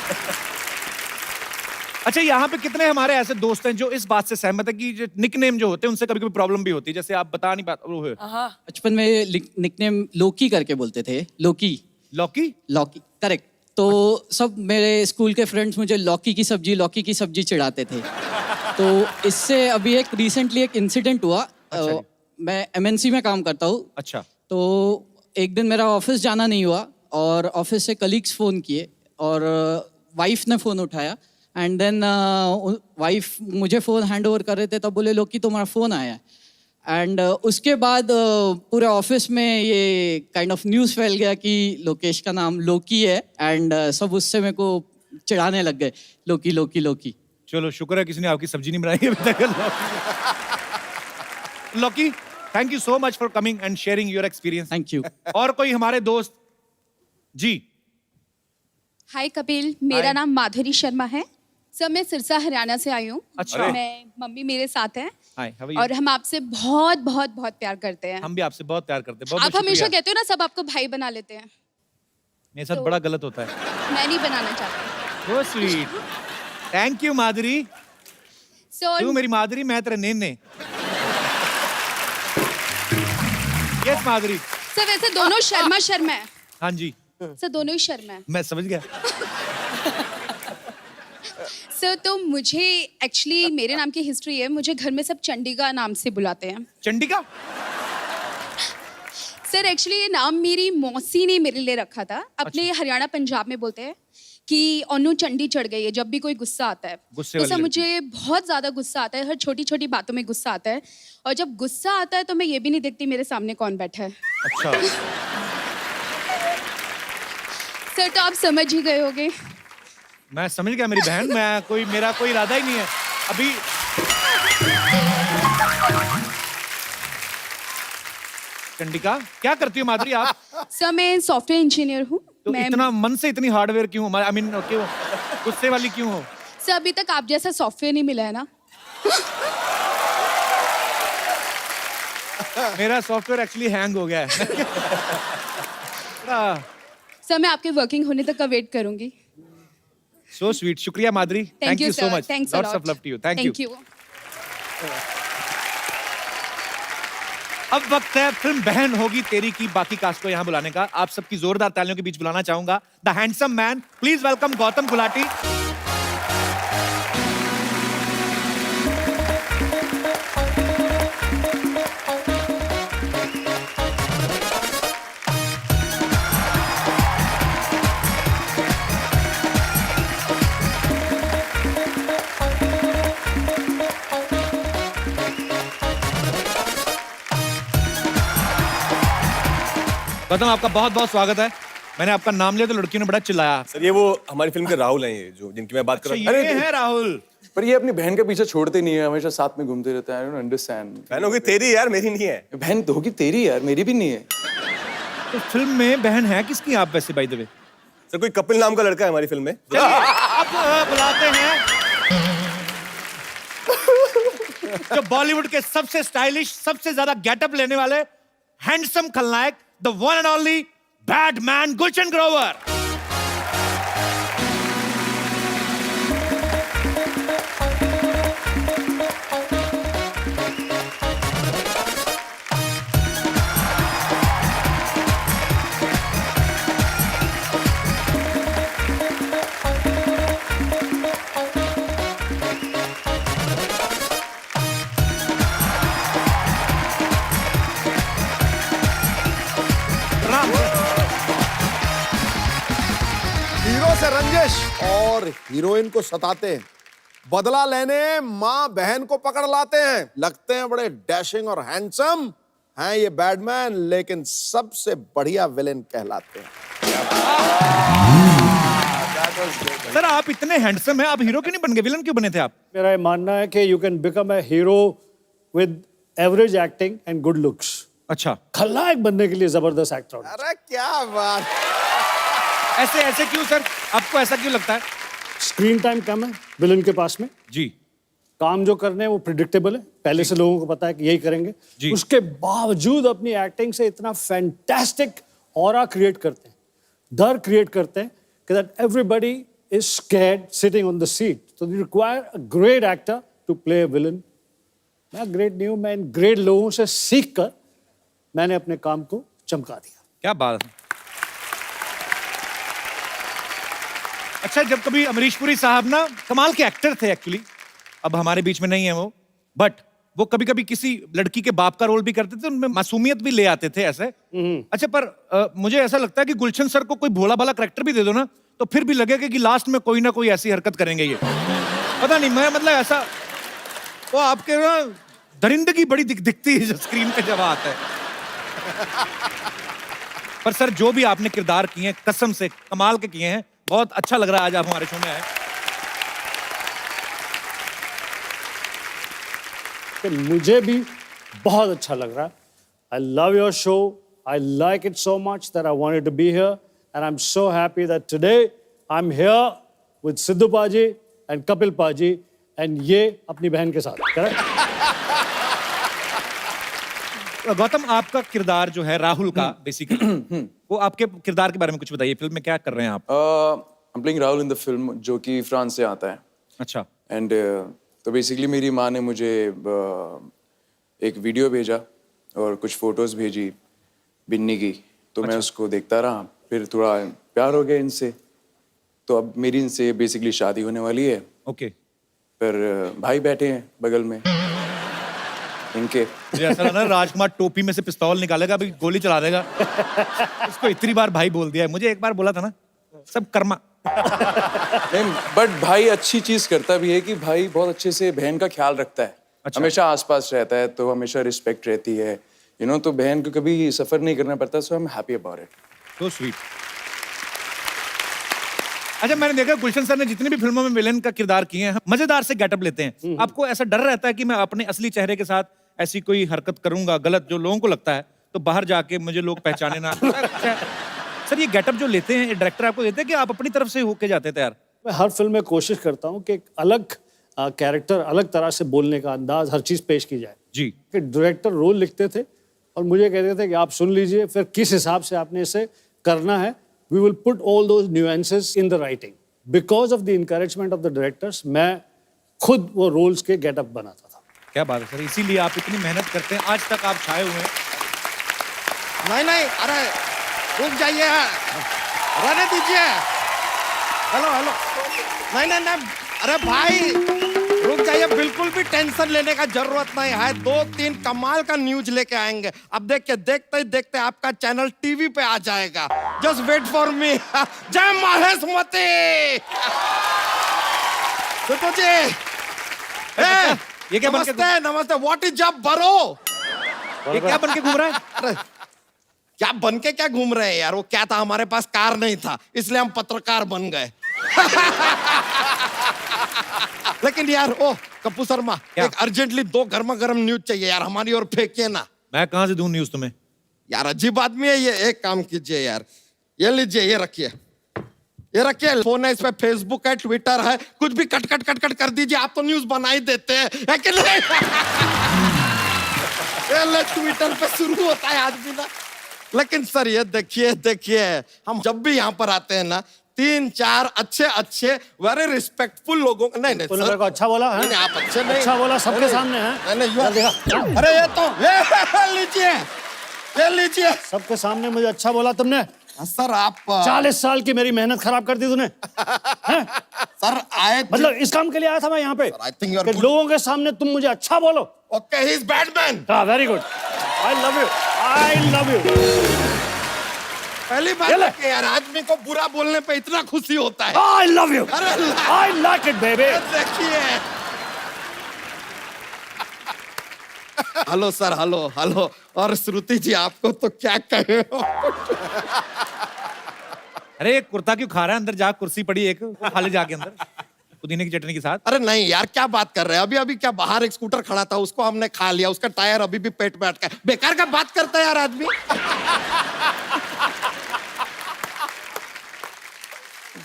अच्छा, यहाँ पे कितने हमारे ऐसे दोस्त हैं जो इस बात से सहमत है कि जो निकनेम जो होते हैं उनसे कभी कभी प्रॉब्लम भी होती है, जैसे आप बता नहीं पाते? बचपन में निकनेम लोकी करके बोलते थे। लोकी, लौकी, लौकी, करेक्ट। तो सब मेरे स्कूल के फ्रेंड्स मुझे लौकी की सब्जी चिढ़ाते थे। तो इससे अभी एक रिसेंटली एक इंसिडेंट हुआ। अच्छा मैं MNC में काम करता हूँ। अच्छा। तो एक दिन मेरा ऑफिस जाना नहीं हुआ और ऑफिस से कलीग्स फ़ोन किए और वाइफ ने फ़ोन उठाया एंड देन वाइफ मुझे फ़ोन हैंड ओवर कर रहे थे, तब बोले लोकी तुम्हारा फ़ोन आया है। एंड उसके बाद पूरे ऑफिस में ये काइंड ऑफ न्यूज़ फैल गया कि लोकेश का नाम लोकी है एंड सब उससे मेरे को चिढ़ाने लग गए, लोकी लोकी लोकी। चलो शुक्र है किसी ने आपकी सब्जी नहीं बनाई अभी तक। लोकी, thank you so much for coming and sharing your experience. Thank you. और कोई हमारे दोस्त? जी। हाय कपिल, मेरा नाम माधुरी शर्मा है। सर, मैं सिरसा हरियाणा से आई हूँ। अच्छा। मैं मम्मी मेरे साथ हैं। हाय, हाउ आर यू? और हम आपसे बहुत बहुत बहुत प्यार करते हैं। हम भी आपसे बहुत प्यार करते हैं। बहुत आप हमेशा कहते हो ना सब आपको भाई बना लेते हैं। मेरे साथ बड़ा गलत होता है। मैं नहीं बनाना चाहती। So sweet. थैंक यू माधुरी। तू मेरी माधुरी, मैं तेरा नेने। यस माधुरी। सर, वैसे दोनों शर्मा है। हाँ जी। सर, दोनों ही शर्मा है। मैं समझ गया। सर, तो मुझे एक्चुअली मेरे नाम की हिस्ट्री है। मुझे घर में सब चंडिका नाम से बुलाते हैं। चंडिका? सर एक्चुअली ये नाम मेरी मौसी ने मेरे लिए रखा था। अपने हरियाणा पंजाब में बोलते हैं कि ओनू चंडी चढ़ गई है जब भी कोई गुस्सा आता है। तो सर मुझे बहुत ज्यादा गुस्सा आता है, हर छोटी छोटी बातों में गुस्सा आता है, और जब गुस्सा आता है तो मैं ये भी नहीं देखती मेरे सामने कौन बैठा है। अच्छा। सर तो आप समझ ही गए होगे। मैं समझ गया मेरी बहन, मेरा कोई इरादा ही नहीं है अभी। चंडिका, क्या करती हो माधुरी आप? सर मैं सॉफ्टवेयर इंजीनियर हूँ। तो इतना मन से इतनी हार्डवेयर क्यों? आई मीन क्यों गुस्से वाली क्यों हो? सर अभी तक आप जैसा सॉफ्टवेयर नहीं मिला है ना। मेरा सॉफ्टवेयर एक्चुअली हैंग हो गया है। सर मैं आपके वर्किंग होने तक का वेट करूंगी। सो स्वीट, शुक्रिया Madhuri, thank you so much, lots of love to you, thank you. अब वक्त है फिल्म बहन होगी तेरी की बाकी कास्ट को यहाँ बुलाने का। आप सबकी जोरदार तालियों के बीच बुलाना चाहूंगा the handsome man, please welcome Gautam Gulati. Gautam आपका बहुत बहुत स्वागत है। मैंने आपका नाम लिया तो लड़कियों ने बड़ा चिल्लाया। सर ये वो हमारी फिल्म के राहुल हैं, ये जो जिनकी मैं बात कर रहा हूँ। ये है राहुल। पर ये अपनी बहन के पीछे छोड़ते नहीं है, हमेशा साथ में घूमते रहते हैं। I don't understand. बहन होगी तेरी यार, मेरी नहीं है। बहन तो होगी तेरी यार, मेरी भी नहीं है। तो फिल्म में बहन है किसकी आप वैसे बाय द वे? सर कोई कपिल नाम का लड़का है हमारी फिल्म में। अब बुलाते हैं जो बॉलीवुड के सबसे स्टाइलिश, सबसे ज्यादा गेटअप लेने वाले हैंडसम खलनायक, the one and only badman Gulshan Grover. Hero से रंजिश और हीरोइन को सताते हैं, बदला लेने माँ बहन को पकड़ लाते हैं, लगते हैं बड़े डैशिंग और हैंडसम हैं ये बैडमैन, लेकिन सबसे बढ़िया विलेन कहलाते हैं। सर आप इतने हैंडसम हैं, आप हीरो क्यों नहीं बन गए, विलन क्यों बने थे आप? मेरा ये मानना है कि you can become a hero with average acting and good looks. अच्छा, खलनायक बनने के लिए जबरदस्त एक्टर। अरे क्या बात! ऐसे ऐसे क्यों सर, आपको ऐसा क्यों लगता है? स्क्रीन टाइम कम है विलन के पास में जी, काम जो करने हैं वो प्रिडिक्टेबल है, पहले से लोगों को पता है कि यही करेंगे जी। उसके बावजूद अपनी एक्टिंग से इतना फैंटास्टिक ऑरा क्रिएट करते हैं, डर क्रिएट करते हैं कि that everybody is scared sitting on the seat. So you require a great actor to play a villain. मैं ग्रेट नहीं हूं, मैं इन ग्रेट लोगों से सीख कर मैंने अपने काम को चमका दिया। क्या बात है। अच्छा, जब कभी अमरीश पुरी साहब ना कमाल के एक्टर थे एक्चुअली, अब हमारे बीच में नहीं है वो, बट वो कभी कभी किसी लड़की के बाप का रोल भी करते थे, उनमें मासूमियत भी ले आते थे ऐसे। अच्छा, पर मुझे ऐसा लगता है कि गुलशन सर को कोई भोला भाला करैक्टर भी दे दो ना, तो फिर भी लगेगा कि लास्ट में कोई ना कोई ऐसी हरकत करेंगे ये। पता नहीं, मैं मतलब ऐसा वो आपके ना दरिंदगी बड़ी दिखती है स्क्रीन पे जब आता है। पर सर जो भी आपने किरदार किए हैं कसम से कमाल के किए हैं, बहुत अच्छा लग रहा है आज आप हमारे शो में आए। मुझे भी बहुत अच्छा लग रहा है। I love your show, I like it so much that I wanted to be here and I am so happy that today I am here with Sidhu paaji and Kapil पाजी एंड ये अपनी बहन के साथ। करेक्ट? गौतम, आपका किरदार जो है राहुल का बेसिकली, वो आपके किरदार के बारे में कुछ बताइए, फिल्म में क्या कर रहे हैं आप? I am playing Rahul in the film, जो कि फ्रांस से आता है। अच्छा। एंड तो बेसिकली मेरी माँ ने मुझे एक वीडियो भेजा और कुछ फोटोज भेजी बिन्नी की, तो मैं उसको देखता रहा, फिर थोड़ा प्यार हो गया इनसे, तो अब मेरी इनसे बेसिकली शादी होने वाली है। ओके। फिर भाई बैठे हैं बगल में, इनके। मुझे ऐसा लगा राजकुमार टोपी में से पिस्तौल निकालेगा, अभी गोली चला देगा। इसको इतनी बार भाई बोल दिया है, मुझे एक बार बोला था ना, सब कर्मा। नहीं, बट भाई अच्छी चीज करता भी है कि भाई बहुत अच्छे से बहन का ख्याल रखता है। अच्छा। हमेशा आसपास रहता है, तो हमेशा रिस्पेक्ट रहती है, तो बहन को कभी सफर नहीं करना पड़ता। So I am happy about it. So sweet. अच्छा, मैंने देखा गुलशन सर ने जितनी भी फिल्मों में विलेन का किरदार किए हैं, मजेदार से गेटअप लेते हैं। आपको ऐसा डर रहता है कि मैं अपने असली चेहरे के साथ ऐसी कोई हरकत करूंगा गलत, जो लोगों को लगता है, तो बाहर जाके मुझे लोग पहचाने ना। सर ये गेटअप जो लेते हैं, डायरेक्टर आपको देते हैं कि आप अपनी तरफ से होके जाते थे यार? मैं हर फिल्म में कोशिश करता हूँ कि एक अलग कैरेक्टर, अलग तरह से बोलने का अंदाज, हर चीज पेश की जाए जी। कि डायरेक्टर रोल लिखते थे और मुझे कहते थे कि आप सुन लीजिए, फिर किस हिसाब से आपने इसे करना है। We will put all those nuances in the writing. Because of the encouragement of the directors मैं खुद वो रोल्स के गेटअप बनाता था। क्या बात है सर, इसीलिए आप इतनी मेहनत करते हैं, आज तक आप छाए हुए हैं। नहीं, अरे रुक जाइए, रहने दीजिए। हेलो, नहीं, अरे भाई रुक जाइए, बिल्कुल भी टेंशन लेने का जरूरत नहीं है। 2-3 कमाल का न्यूज लेके आएंगे। अब देखते ही देखते आपका चैनल टीवी पे आ जाएगा। Just wait for me. जय महेशमती। तो जी, ये क्या नमस्ते, व्हाट इज जब बरो? ये क्या बन के घूम रहा है? अरे क्या बन के क्या घूम रहे हैं यार? वो क्या था, हमारे पास कार नहीं था, इसलिए हम पत्रकार बन गए। लेकिन यार, कपूर शर्मा, एक अर्जेंटली 2 गर्मा-गर्म न्यूज चाहिए यार, हमारी ओर फेंकिए ना। मैं कहां से दूं न्यूज तुम्हें? यार अजीब आदमी है ये। एक काम कीजिए यार, ये लीजिए, ये रखिए, फोन है, इस पे फेसबुक है, ट्विटर है, कुछ भी कट कर दीजिए। आप तो न्यूज बना ही देते हैं, है कि नहीं? ट्विटर पे शुरू होता है आदमी ना। लेकिन सर ये देखिए, हम जब भी यहाँ पर आते हैं ना, 3-4 अच्छे वेरी रिस्पेक्टफुल लोगों को। नहीं तूने मेरे को अच्छा बोला है? नहीं, आप अच्छे नहीं, अच्छा बोला सबके सामने है। नहीं, अरे ये तो लीजिए, सबके सामने मुझे अच्छा बोला तुमने। सर आप 40 साल की मेरी मेहनत खराब कर दी तूने। सर आए मतलब इस काम के लिए आया था मैं यहाँ पे कि लोगों के सामने तुम मुझे अच्छा बोलो। Okay, he is badman. Very good, I love you. पहली बार है यार, आदमी को बुरा बोलने पे इतना खुशी होता है। आई लव यू, अरे आई लाइक इट बेबी। देखिए, हेलो सर, हेलो। और श्रुति जी, आपको तो क्या कहे। अरे कुर्ता क्यों खा रहा है? अंदर जा, कुर्सी पड़ी एक, खा ले जाके अंदर पुदीने की चटनी के साथ। अरे नहीं यार, क्या बात कर रहे हैं? अभी क्या बाहर एक स्कूटर खड़ा था, उसको हमने खा लिया, उसका टायर अभी भी पेट में अटका है। बेकार का बात करता है यार आदमी।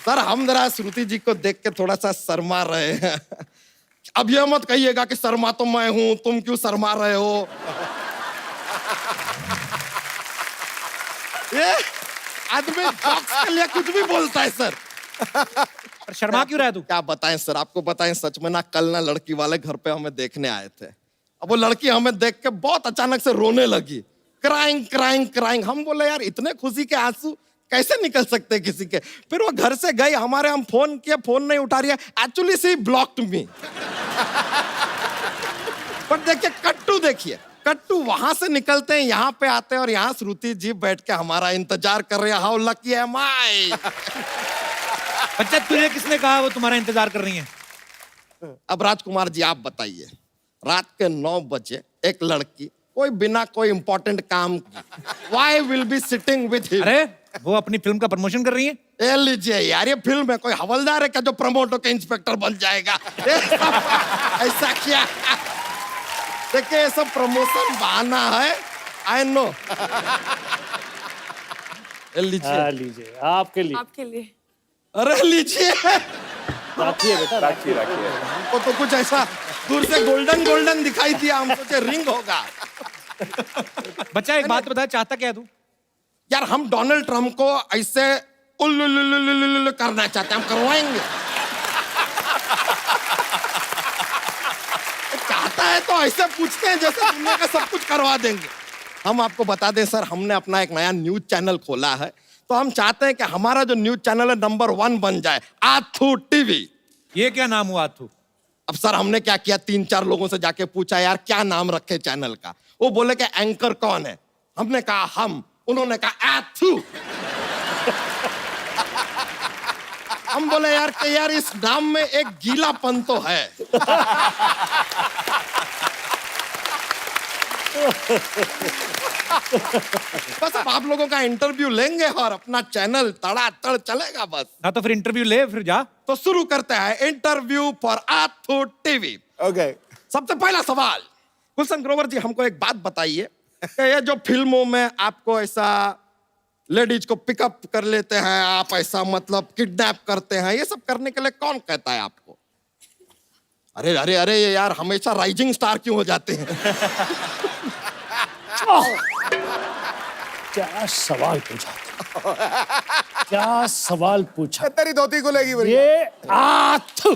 सर हम जरा श्रुति जी को देख के थोड़ा सा शर्मा रहे हैं। अब ये मत कहिएगा कि शर्मा तो मैं हूं, तुम क्यों शर्मा रहे हो? ये आदमी बॉक्स के लिए कुछ भी बोलता है सर। पर शर्मा क्यों रहा है तू? क्या बताएं सर, आपको बताएं सच में ना, कल ना लड़की वाले घर पे हमें देखने आए थे। अब वो लड़की हमें देख के बहुत अचानक से रोने लगी, क्राइंग। हम बोले यार, इतने खुशी के आंसू कैसे निकल सकते किसी के? फिर वो घर से गई, हमारे हम फोन किए, फोन नहीं उठा रही है। एक्चुअली सी ब्लॉक्ड मी। पर देखिए, कट्टू वहां से निकलते हैं, यहाँ पे आते हैं, और यहाँ श्रुति जी बैठ के हमारा इंतजार कर रही है। हाउ लकी एम आई। बच्चा, तुझे किसने कहा वो तुम्हारा इंतजार कर रही है? अब राजकुमार जी आप बताइए, रात के 9 बजे एक लड़की, कोई बिना कोई इंपॉर्टेंट काम, why will be sitting with him? अरे वो अपनी फिल्म का प्रमोशन कर रही है। ए लीजिए यार, ये फिल्म है, कोई हवलदार है क्या जो प्रमोट होकर इंस्पेक्टर बन जाएगा? ऐसा क्या? देखिए, ये सब प्रमोशन बहाना है, आई नो। लीजिए, आपके लिए। अरे लीजिए, राखिए बेटा, राखिए। हमको तो कुछ ऐसा दूर से गोल्डन दिखाई दिया, हम सोचे रिंग होगा। बच्चा एक बात बता, चाहता क्या है तू? यार हम डोनाल्ड ट्रम्प को ऐसे उल्लू करना चाहते हैं, हम करवाएंगे। चाहता है तो ऐसे पूछते हैं जैसे दुनिया का सब कुछ करवा देंगे। हम आपको बता दें सर, हमने अपना एक नया न्यूज चैनल खोला है, तो हम चाहते हैं कि हमारा जो न्यूज चैनल है नंबर 1 बन जाए, आथू टीवी। ये क्या नाम हुआ आथू? अब सर हमने क्या किया, 3-4 लोगों से जाके पूछा यार क्या नाम रखे चैनल का। वो बोले कि एंकर कौन है। हमने कहा हम, उन्होंने कहा एथू। हम बोले यार कि यार इस नाम में एक गीलापन तो है। बस अब आप लोगों का इंटरव्यू लेंगे और अपना चैनल तड़ातड़ चलेगा बस। हाँ तो फिर इंटरव्यू ले, फिर जा। तो शुरू करते हैं इंटरव्यू फॉर आथू टीवी। ओके। सबसे पहला सवाल, गुलशन ग्रोवर जी हमको एक बात बताइए कि ये जो फिल्मों में आपको ऐसा लेडीज को पिकअप कर लेते हैं, आप ऐसा मतलब किडनैप करते हैं, ये सब करने के लिए कौन कहता है आपको? अरे अरे अरे ये यार हमेशा राइजिंग स्टार क्यों हो जाते हैं? क्या सवाल पूछा, क्या सवाल पूछा। तेरी धोती को लेगी ये आथ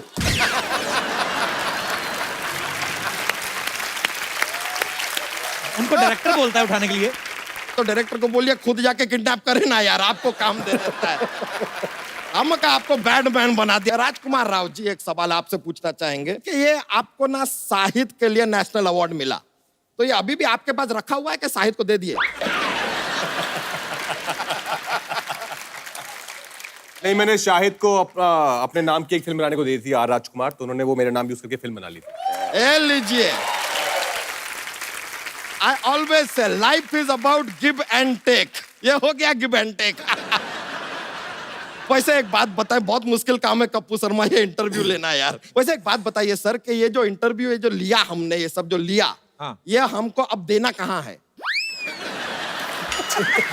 उनको डायरेक्टर बोलता है उठाने के लिए। तो डायरेक्टर को बोलिए खुद जाके किडनैप करे ना यार, आपको काम दे देता है। हम का आपको बैडमैन बना दिया। राजकुमार राव जी एक सवाल आपसे पूछना चाहेंगे कि ये आपको ना साहित्य के लिए नेशनल अवार्ड मिला, तो ये अभी भी आपके पास रखा हुआ है कि साहित्य को दे दिए? नहीं, मैंने शाहिद को अपने नाम की एक फिल्म बनाने को दी थी, आर राजकुमार, तो उन्होंने वो मेरा नाम यूज करके फिल्म बना ली थी। ए लीजिए, I always say life is about give and take। ये हो गया give and take। वैसे एक बात बताएं, बहुत मुश्किल काम है कप्पू शर्मा ये इंटरव्यू लेना यार। वैसे एक बात बताइए सर कि ये जो इंटरव्यू ये जो लिया हमने, ये सब जो लिया, हाँ। ये हमको अब देना कहाँ है?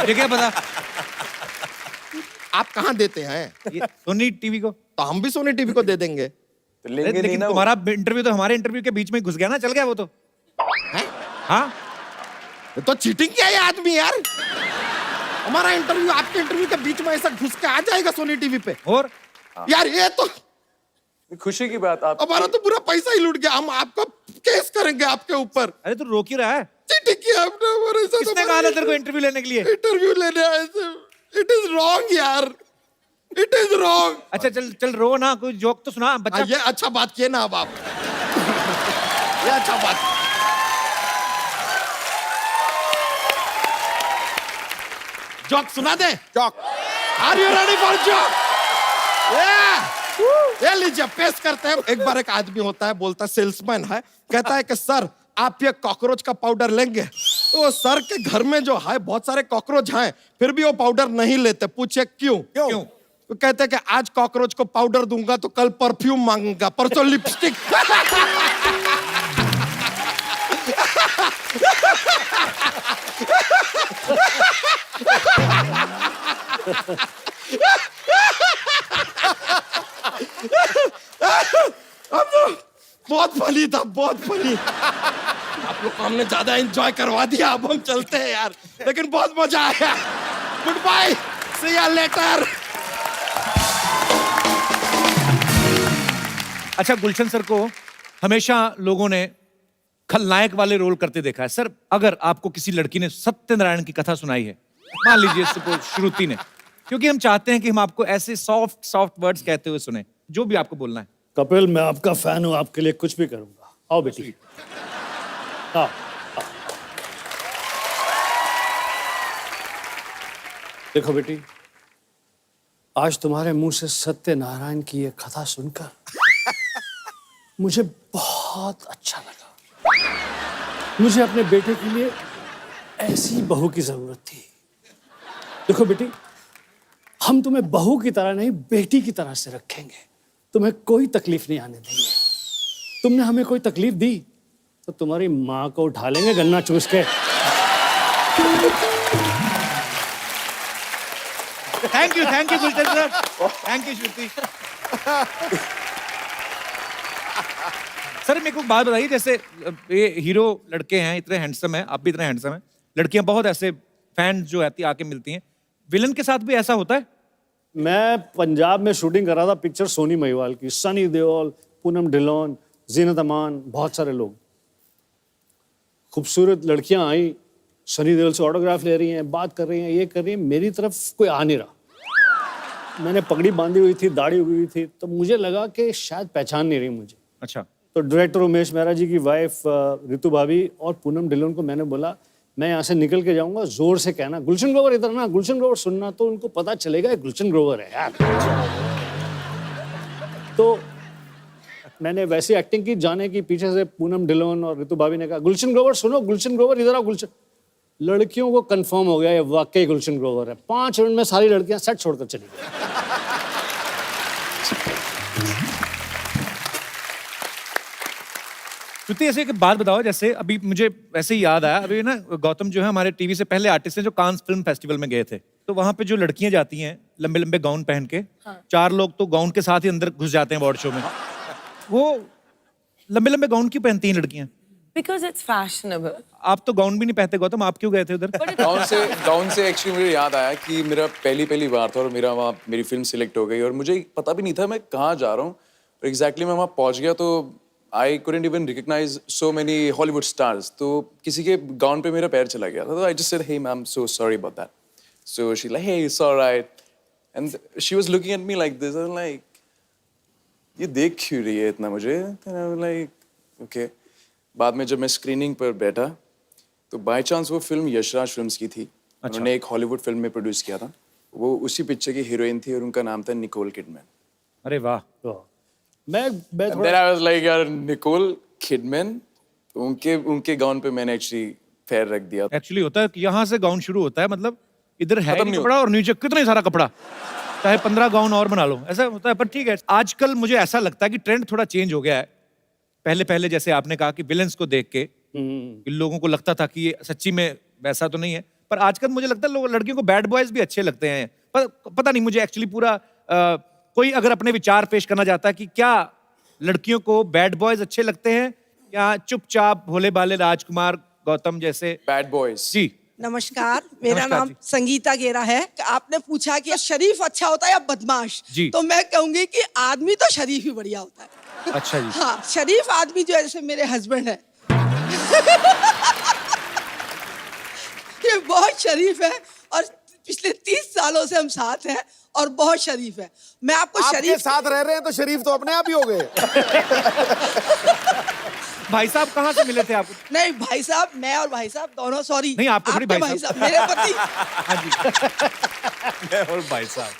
ये क्या पता? आप कहाँ देते हैं? सोनी टीवी को। तो हम भी सोनी टीवी को दे देंगे। तो लेंगे लेकिन तुम्हारा इंटरव्यू तो हमारे इंटरव्यू के बीच में घुस गया ना, चल गया वो तो। हैं? हाँ तो चीटिंग किया ये आदमी यार। हमारा इंटरव्यू आपके इंटरव्यू के बीच में ऐसा घुस के आ जाएगा सोनी टीवी पे। और यार ये तो खुशी की बात। आप हमारा तो पूरा पैसा ही लूट गया। हम आपको केस करेंगे आपके ऊपर। अरे तू रोक ही रहा है। चीटिंग किया आपने हमारे साथ। किसने कहा था तेरे को इंटरव्यू लेने के लिए? इंटरव्यू लेने आए थे। इट इज रॉन्ग यार, इट इज रॉन्ग। अच्छा चल चल रो ना, कोई जोक तो सुना बच्चा। ये अच्छा बात किए ना अब आप। ये अच्छा बात। जोक सुना दे। चौक। Are you ready for joke? ये लीजिए पेश करते हैं। एक बार एक आदमी होता है, बोलता है, सेल्समैन है, कहता है कि सर आप ये कॉकरोच का पाउडर लेंगे? तो सर के घर में जो है बहुत सारे कॉकरोच हैं, फिर भी वो पाउडर नहीं लेते। पूछे क्यों? क्यों? तो कहते हैं कि आज कॉकरोच को पाउडर दूंगा तो कल परफ्यूम मांगूंगा, परसों लिपस्टिक। अब तो बहुत फनी था, बहुत फनी। आप लोग को हमने ज्यादा एंजॉय करवा दिया, अब हम चलते हैं यार, लेकिन बहुत मजा आया। Goodbye, see you later. अच्छा गुलशन सर को हमेशा लोगों ने खलनायक वाले रोल करते देखा है। सर अगर आपको किसी लड़की ने सत्यनारायण की कथा सुनाई है, मान लीजिए सपोज श्रुति ने, क्योंकि हम चाहते हैं कि हम आपको ऐसे सॉफ्ट सॉफ्ट वर्ड्स कहते हुए सुने, जो भी आपको बोलना है। कपिल मैं आपका फैन हूं, आपके लिए कुछ भी करूंगा। आओ बेटी। हाँ देखो बेटी, आज तुम्हारे मुंह से सत्यनारायण की ये कथा सुनकर मुझे बहुत अच्छा लगा। मुझे अपने बेटे के लिए ऐसी बहू की जरूरत थी। देखो बेटी, हम तुम्हें बहू की तरह नहीं बेटी की तरह से रखेंगे। तुम्हें कोई तकलीफ नहीं आने देंगे। तुमने हमें कोई तकलीफ दी तो तुम्हारी माँ को उठा लेंगे गन्ना चूस के। Thank you Gulshan sir, thank you Shruti. Sir मेरे को बात बताइए, जैसे ये हीरो लड़के हैं, इतने हैंडसम हैं, आप भी इतने हैंडसम हैं, लड़कियां बहुत ऐसे फैंस जो आती आके मिलती हैं, विलन के साथ भी ऐसा होता है? मैं पंजाब में शूटिंग कर रहा था पिक्चर सोनी महिवाल की। सनी देओल, पूनम ढिल्लोन, जीनत अमान, बहुत सारे लोग। खूबसूरत लड़कियां आई, सनी देओल से ऑटोग्राफ ले रही हैं, बात कर रही हैं, ये कर रही हैं, मेरी तरफ कोई आ नहीं रहा। मैंने पगड़ी बांधी हुई थी, दाढ़ी हुई थी, तो मुझे लगा कि शायद पहचान नहीं रही मुझे। अच्छा। तो डायरेक्टर उमेश मेहरा जी की वाइफ रितु भाभी और पूनम ढिल्लोन को मैंने बोला, मैं यहाँ से निकल के जाऊंगा, जोर से कहना गुलशन ग्रोवर इधर ना, गुलशन ग्रोवर सुनना, तो उनको पता चलेगा ये गुलशन ग्रोवर है यार। तो मैंने वैसी एक्टिंग की, जाने की पीछे से पूनम ढिल्लोन और रितु भाभी ने कहा गुलशन ग्रोवर सुनो, गुलशन ग्रोवर इधर आओ, गुलशन। लड़कियों को कंफर्म हो गया ये वाकई गुलशन ग्रोवर है। 5 मिनट में सारी लड़कियां सेट छोड़कर चली गई। श्रुति, ऐसे एक बात बताओ, जैसे अभी मुझे वैसे ही याद आया, अभी ना गौतम जो है हमारे टीवी से पहले आर्टिस्ट हैं जो कांस फिल्म फेस्टिवल में गए थे, तो वहां पे जो लड़कियां जाती हैं लंबे लंबे गाउन पहन के, 4 लोग तो गाउन के साथ ही अंदर घुस जाते हैं अवार्ड शो में, वो लंबे लंबे गाउन क्यों पहनती हैं लड़कियां? Because it's fashionable. आप तो गाउन भी नहीं पहनते गौतम, आप क्यों गए थे उधर? गाउन से एक्चुअली मुझे याद आया कि मेरा पहली बार था और मेरी फिल्म सिलेक्ट हो गई और मुझे पता भी नहीं था मैं कहाँ जा रहा हूँ। एग्जैक्टली मैं वहाँ पहुँच गया तो I couldn't even recognize so many Hollywood stars. तो किसी के गाउन पे मेरा पैर चला गया था, तो I just said, hey ma'am, so sorry about that. So she's like, hey, it's all right. And she was looking at me like this. I'm like, ये देख क्यों रही है इतना मुझे? And I'm like, okay. बाद में जब मैं स्क्रीनिंग पर बैठा तो बाय चांस वो फिल्म यशराज फिल्म्स की थी। उन्होंने एक हॉलीवुड फिल्म में प्रोड्यूस किया था, वो उसी पिक्चर की हीरोइन थी और उनका नाम था निकोल किडमैन। अरे वाह। मैं Then I was like, यार निकोल किडमैन, उनके गाउन पे मैंने एक्चुअली पैर रख दिया। एक्चुअली होता है कि यहाँ से गाउन शुरू होता है, मतलब इधर है नहीं कपड़ा और नीचे कितना ही सारा कपड़ा, चाहे 15 गाउन और बना लो, ऐसा होता है। पर ठीक है, आजकल मुझे ऐसा लगता है कि ट्रेंड थोड़ा चेंज हो गया है। पहले जैसे आपने कहा कि विलेंस को देख के लोगों को लगता था कि ये सच्ची में वैसा तो नहीं है, पर आजकल मुझे लगता है लड़कियों को बैड बॉयज भी अच्छे लगते हैं। पर पता नहीं, मुझे एक्चुअली पूरा कोई अगर अपने विचार पेश करना चाहता है कि क्या लड़कियों को बैड बॉयज अच्छे लगते हैं या चुपचाप भोले भाले राजकुमार गौतम जैसे बैड बॉयज? जी नमस्कार, मेरा नाम संगीता गेरा है। आपने पूछा कि शरीफ अच्छा होता है या बदमाश, तो मैं कहूंगी कि आदमी तो शरीफ ही बढ़िया होता है। अच्छा जी। हाँ, शरीफ आदमी जो है, जैसे मेरे हस्बैंड है ये बहुत शरीफ है और पिछले 30 सालों से हम साथ हैं और बहुत शरीफ है। मैं आपको शरीफ साथ रह रहे हैं तो शरीफ तो अपने आप ही हो गए। भाई साहब कहाँ से मिले थे आपको? नहीं भाई साहब, मैं और भाई साहब दोनों, सॉरी नहीं आपको थोड़ी भाई साहब, मेरे पति। हाँ जी। मैं और भाई साहब,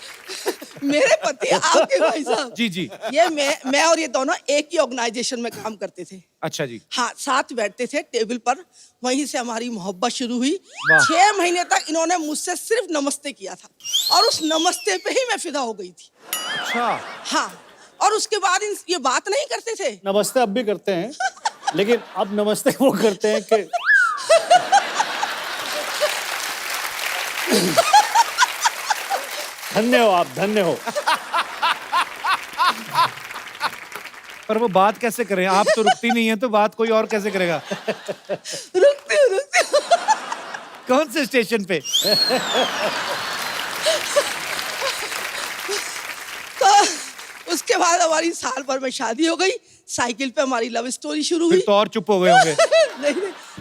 मेरे पति आपके भाई साहब। जी जी। ये मैं और ये दोनों एक ही ऑर्गेनाइजेशन में काम करते थे। अच्छा जी। हाँ, साथ बैठते थे टेबल पर, वहीं से हमारी मोहब्बत शुरू हुई। 6 महीने तक इन्होंने मुझसे सिर्फ नमस्ते किया था और उस नमस्ते पे ही मैं फिदा हो गई थी। अच्छा। हाँ, और उसके बाद ये बात नहीं करते थे। नमस्ते अब भी करते हैं, लेकिन अब नमस्ते वो करते हैं कि धन्य हो आप, धन्य हो। पर वो बात कैसे करें, आप तो रुकती नहीं है, तो बात कोई और कैसे करेगा? रुकती हूँ। कौन से स्टेशन पे? तो उसके बाद हमारी साल भर में शादी हो गई, साइकिल पे हमारी लव स्टोरी शुरू हुई। तो और चुप हो गए होंगे।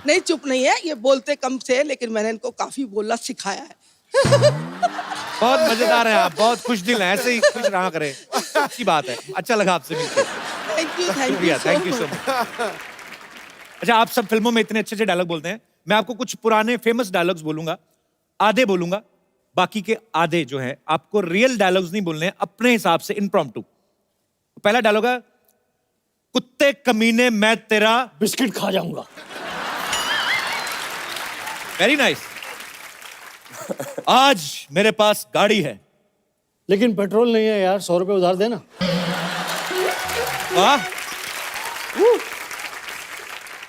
नहीं चुप नहीं है, ये बोलते कम थे, लेकिन मैंने इनको काफी बोलना सिखाया है। बहुत मजेदार है आप, बहुत खुश दिल हैं, ऐसे ही खुश रहा करें। अच्छी बात है, अच्छा लगा आपसे मिलकर। Thank you so much. अच्छा, आप सब फिल्मों में इतने अच्छे अच्छे डायलॉग बोलते हैं, मैं आपको कुछ पुराने फेमस डायलॉग्स बोलूंगा, आधे बोलूंगा, बाकी के आधे जो हैं आपको रियल डायलॉग्स नहीं बोलने हैं, अपने हिसाब से इम्प्रॉम्प्टू। पहला डायलॉग है, कुत्ते कमीने मैं तेरा बिस्किट खा जाऊंगा। Very nice. आज मेरे पास गाड़ी है लेकिन पेट्रोल नहीं है यार, 100 रुपए उधार देना। वाह।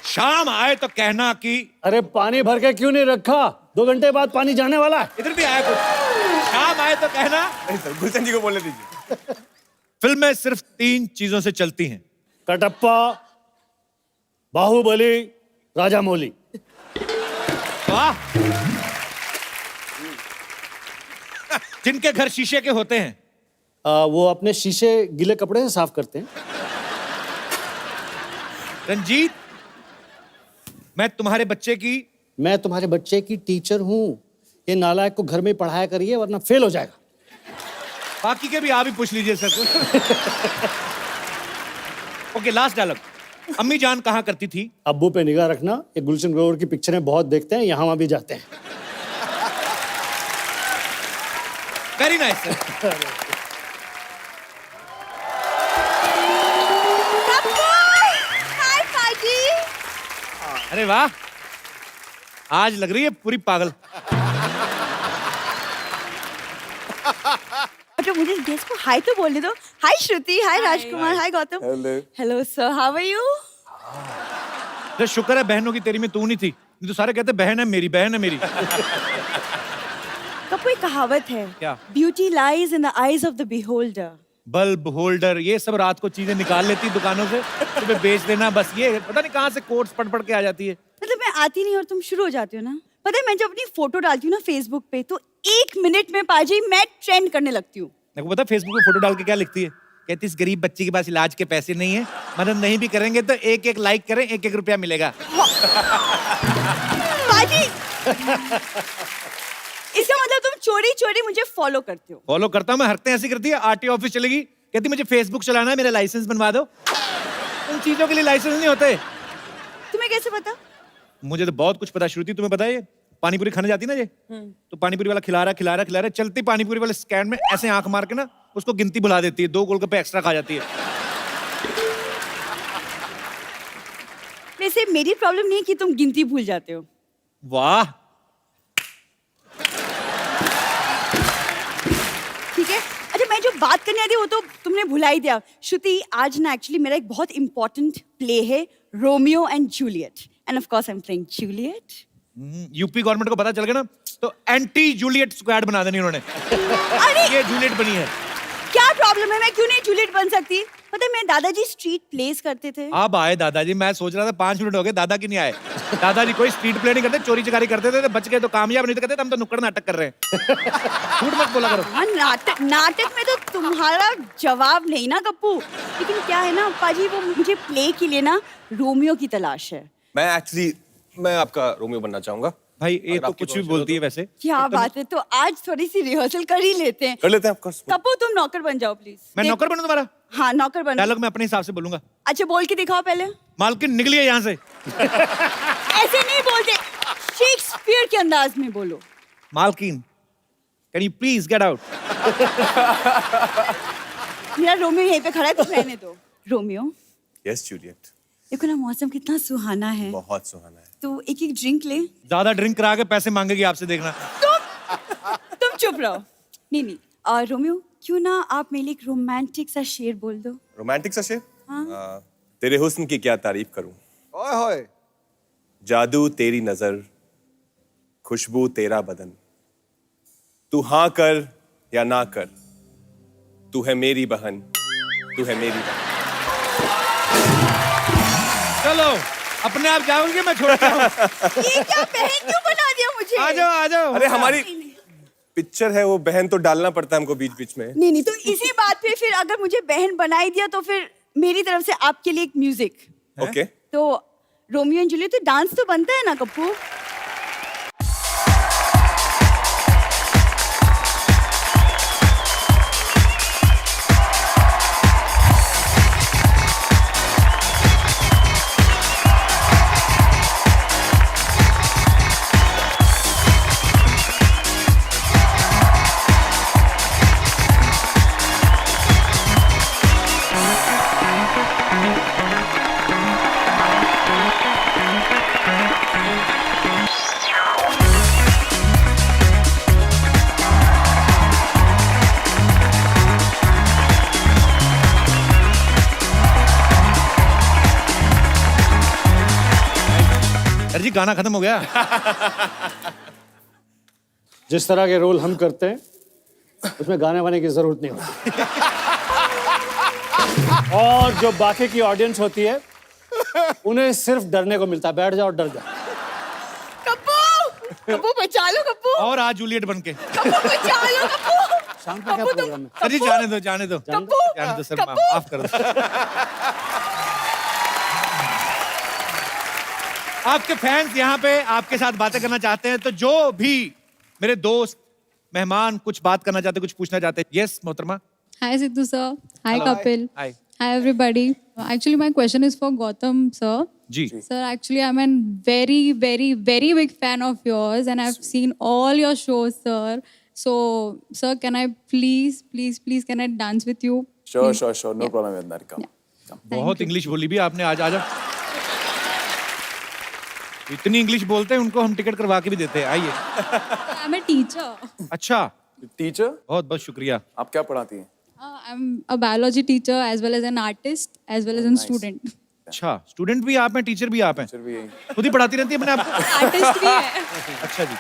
शाम आए तो कहना कि अरे पानी भर के क्यों नहीं रखा, 2 घंटे बाद पानी जाने वाला है। इधर भी आया कुछ। शाम आए तो कहना। नहीं सर, गुलशन जी को बोलने दीजिए। फिल्में सिर्फ 3 चीजों से चलती हैं, कटप्पा, बाहुबली, राजामौली। वाह। जिनके घर शीशे के होते हैं, वो अपने शीशे गीले कपड़े से साफ करते हैं। रंजीत, मैं तुम्हारे बच्चे की टीचर हूँ। ये नालायक को घर में पढ़ाया करिए वरना फेल हो जाएगा। बाकी के भी आप ही पूछ लीजिए सर को। Okay, last dialogue. अम्मी जान कहाँ करती थी? अब्बू पे निगाह रखना, ये गुलशन ग्रोवर की पिक्चरें बहुत देखते हैं, यहाँ वहाँ भी जाते हैं। Very nice sir. हाय पाजी। अरे वाह, आज लग रही है पूरी पागल। अच्छा मुझे गेस्ट को हाय तो बोलने दो। Hi Shruti, hi Rajkumar, hi Gautam. Hello. Hello sir, how are you? तो शुक्र है बहनों की तेरी में तू नहीं थी, नहीं तो सारे कहते बहन है मेरी, बहन है मेरी। कपू एक कहावत है, क्या? Beauty lies in the eyes of the beholder. Bulb holder ये सब रात को चीजें निकाल लेती दुकानों से, तुम्हें बेच देना, बस ये पता नहीं कहाँ से कोट्स पढ़ के आ जाती है। मतलब मैं आती नहीं और तुम शुरू हो जाती हो ना। पता है मैं जब अपनी फोटो डालती हूँ ना फेसबुक पे, तो 1 मिनट में पाजी मैं ट्रेंड करने लगती हूँ। देखो पता फेसबुक पे फोटो डाल के क्या लिखती है? कहती इस गरीब बच्चे के पास इलाज के पैसे नहीं है, मदद नहीं भी करेंगे तो 1-1 लाइक करें, 1-1 रुपया मिलेगा। पाजी इसका मतलब तुम चोरी चोरी मुझे फॉलो करते हो? फॉलो करता हूँ मैं, हरकतें ऐसी करती है। आरटीओ ऑफिस चलेगी, कहती मुझे फेसबुक चलाना है, मेरा लाइसेंस बनवा दो। उन चीजों के लिए लाइसेंस नहीं होते। तुम्हें कैसे पता? मुझे तो बहुत कुछ पता। श्रुति तुम्हें पता है, ये पानीपुरी खाने जाती ना ये, तो पानीपुरी वाला खिला रहा है, चलती पानीपुरी वाले स्टैंड में ऐसे आंख मार के ना उसको गिनती भुला देती है, 2 गोलगप्पे एक्स्ट्रा खा जाती है। वैसे मेरी प्रॉब्लम नहीं है कि तुम गिनती भूल जाते हो। वाह, ठीक है। अच्छा मैं जो बात करने आती वो तो तुमने भुला ही दिया। श्रुति आज ना एक्चुअली मेरा एक बहुत इंपॉर्टेंट प्ले है, Romeo and Juliet, end of course I am playing Juliet. UP government को पता चल गया ना तो एंटी जूलियट स्क्वाड बना देनी उन्होंने। ये जूलियट बनी है। क्या प्रॉब्लम है, मैं क्यों नहीं जूलियट बन सकती? पता है मेरे दादाजी स्ट्रीट प्लेस करते थे। अब आए दादाजी, मैं सोच रहा था 5 मिनट हो गए दादा की नहीं आए। दादाजी कोई स्ट्रीट प्ले नहीं करते, चोरी चकारी करते थे, बच गए तो कामयाब, नहीं तो कहते हम तो नुक्कड़ नाटक कर रहे हैं। झूठ मत बोला करो। हाँ नाटक में तो तुम्हारा जवाब नहीं ना गप्पू। लेकिन क्या है ना पाजी, वो मुझे प्ले के लिए ना रोमियो की तलाश है। मैं आपका रोमियो बनना चाहूंगा। भाई ये तो कुछ भी बोलती है वैसे। क्या बात है, तो आज थोड़ी सी रिहर्सल कर ही लेते हैं। कर लेते हैं ऑफ कोर्स। कप्पू तुम नौकर बन जाओ प्लीज। मैं नौकर बनूं तुम्हारा? हाँ नौकर बन। डायलॉग मैं अपने हिसाब से बोलूंगा। अच्छा बोल के दिखाओ पहले। मालकिन निकलिए यहाँ से। ऐसे नहीं बोलते, शेक्सपियर के अंदाज में बोलो। मालकिन can you please get out. मेरा रोमियो यहीं पे खड़ा है, कुछ रहने दो। रोमियो। Yes Juliet. देखो ना मौसम कितना सुहाना है। बहुत सुहाना है। तो एक ड्रिंक ले। ज्यादा ड्रिंक करा के पैसे मांगेगी आपसे, देखना। तुम चुप रहो। नहीं और रोमियो क्यों ना आप मेरे लिए एक रोमांटिक सा शेर बोल दो। रोमांटिक सा शेर? हाँ। तेरे हुस्न की क्या तारीफ करूं। ओए होए। जादू तेरी नजर, खुशबू तेरा बदन, तू हाँ कर या ना कर, तू है मेरी बहन, तू है मेरी बहन। चलो अपने आप जाओगे, मैं छोड़ता हूँ। ये क्या बहन क्यों बना दिया मुझे? आ जाओ आ जाओ। अरे हमारी पिक्चर है वो, बहन तो डालना पड़ता है हमको बीच बीच में। नहीं तो इसी बात पे फिर अगर मुझे बहन बनाई दिया तो फिर मेरी तरफ से आपके लिए एक म्यूजिक। ओके। तो रोमियो एंड जूलियट तो डांस तो बनता है ना कप्पू? जी गाना खत्म हो गया। जिस तरह के रोल हम करते हैं उसमें गाने वाने की जरूरत नहीं होती। और जो बाकी की ऑडियंस होती है उन्हें सिर्फ डरने को मिलता है, बैठ जाओ डर जाओ। कप्पू बचा लो कप्पू। और आज जूलियट बन के। कप्पू बचा लो कप्पू। शाम का क्या प्रोग्राम है? सर जी जाने दो जाने दो सर, माफ कर दो। आपके फैंस यहाँ पे आपके साथ बातें करना चाहते हैं, तो जो भी मेरे दोस्त मेहमान कुछ बात करना चाहते, कुछ पूछना चाहते हैं। यस मोहतरमा। Hi Sidhu sir, hi Kapil. Hi. Hi everybody. Actually, my question is for Gautam sir. जी. Sir, actually, I'm a very, very, very big fan of yours, and I've seen all your shows, sir. So, sir, can I please, can I dance with you? Sure. No problem with that. Come. बहुत English बोली भी आपने आज। आजा, इतनी English बोलते हैं, उनको हम टिकट करवा के भी देते हैं। आइए। I'm a teacher. अच्छा, टीचर? बहुत बहुत शुक्रिया। आप क्या पढ़ाती हैं? I'm a biology teacher as well as an artist as well as a student. अच्छा, स्टूडेंट भी आप हैं, टीचर भी आप हैं? टीचर भी हैं। खुद ही पढ़ाती रहती है अपने आप को? आर्टिस्ट भी है। अच्छा जी।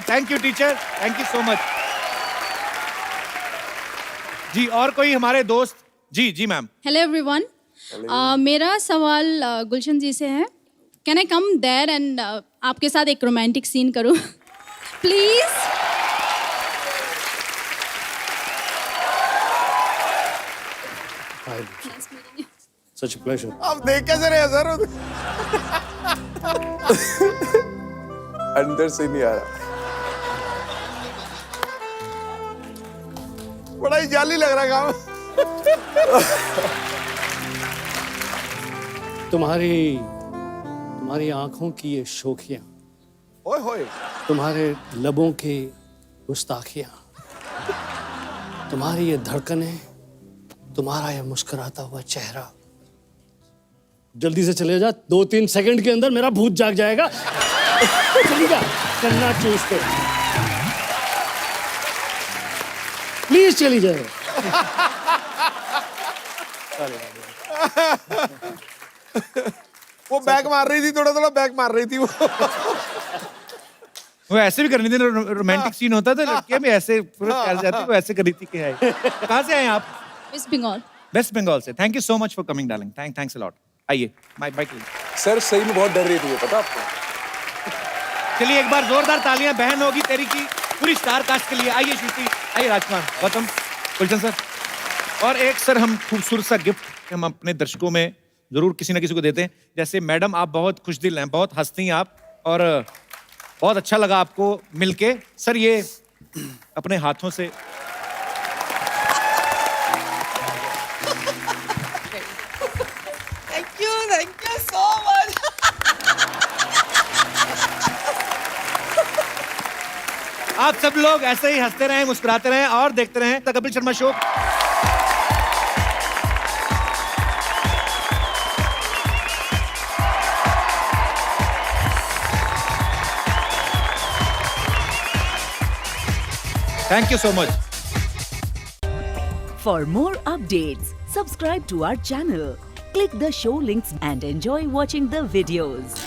Thank you teacher, thank you so much. जी, और कोई हमारे दोस्त? जी मैम। Hello everyone. मेरा सवाल गुलशन जी से है। Can I come there and आपके साथ एक रोमांटिक सीन करूं? Please. Such a pleasure. अब देख कैसे रहे सर? अंदर से नहीं आ रहा। बड़ा ही जाली लग रहा है काम। तुम्हारी आंखों की ये शोखियां, ओए होए, तुम्हारे लबों की गुस्ताखियां, तुम्हारी ये धड़कनें, तुम्हारा ये मुस्कुराता हुआ चेहरा। जल्दी से चले जा, 2-3 सेकंड के अंदर मेरा भूत जाग जाएगा। चलिएगा, चलना चूज के। प्लीज चली जाए। वो बैक मार रही थी, थोड़ा बैक मार रही थी वो। ऐसे भी करनी थी, रोमांटिक सीन होता था, लड़कियां भी ऐसे पूरा कर जाती, वो ऐसे करी थी। क्या है? कहाँ से आए आप? वेस्ट बंगाल। वेस्ट बंगाल से। Thank you so much for coming darling. Thanks a lot. आइए, माय बाइक। सर सही में बहुत डर रही थी, पता आपको? चलिए एक बार जोरदार तालियां बहन होगी तेरी की पूरी स्टार कास्ट के लिए। आइए श्रुति, आइए राजकुमार, गौतम, गुलशन सर। और एक सर हम खूबसूरत सा गिफ्ट हम अपने दर्शकों में जरूर किसी ना किसी को देते हैं। जैसे मैडम, आप बहुत खुश दिल हैं, बहुत हंसती हैं आप, और बहुत अच्छा लगा आपको मिलके। सर ये अपने हाथों से थैंक यू सो मच। आप सब लोग ऐसे ही हंसते रहें, मुस्कुराते रहें और देखते रहें the Kapil Sharma show. Thank you so much. For more updates, subscribe to our channel, click the show links and enjoy watching the videos.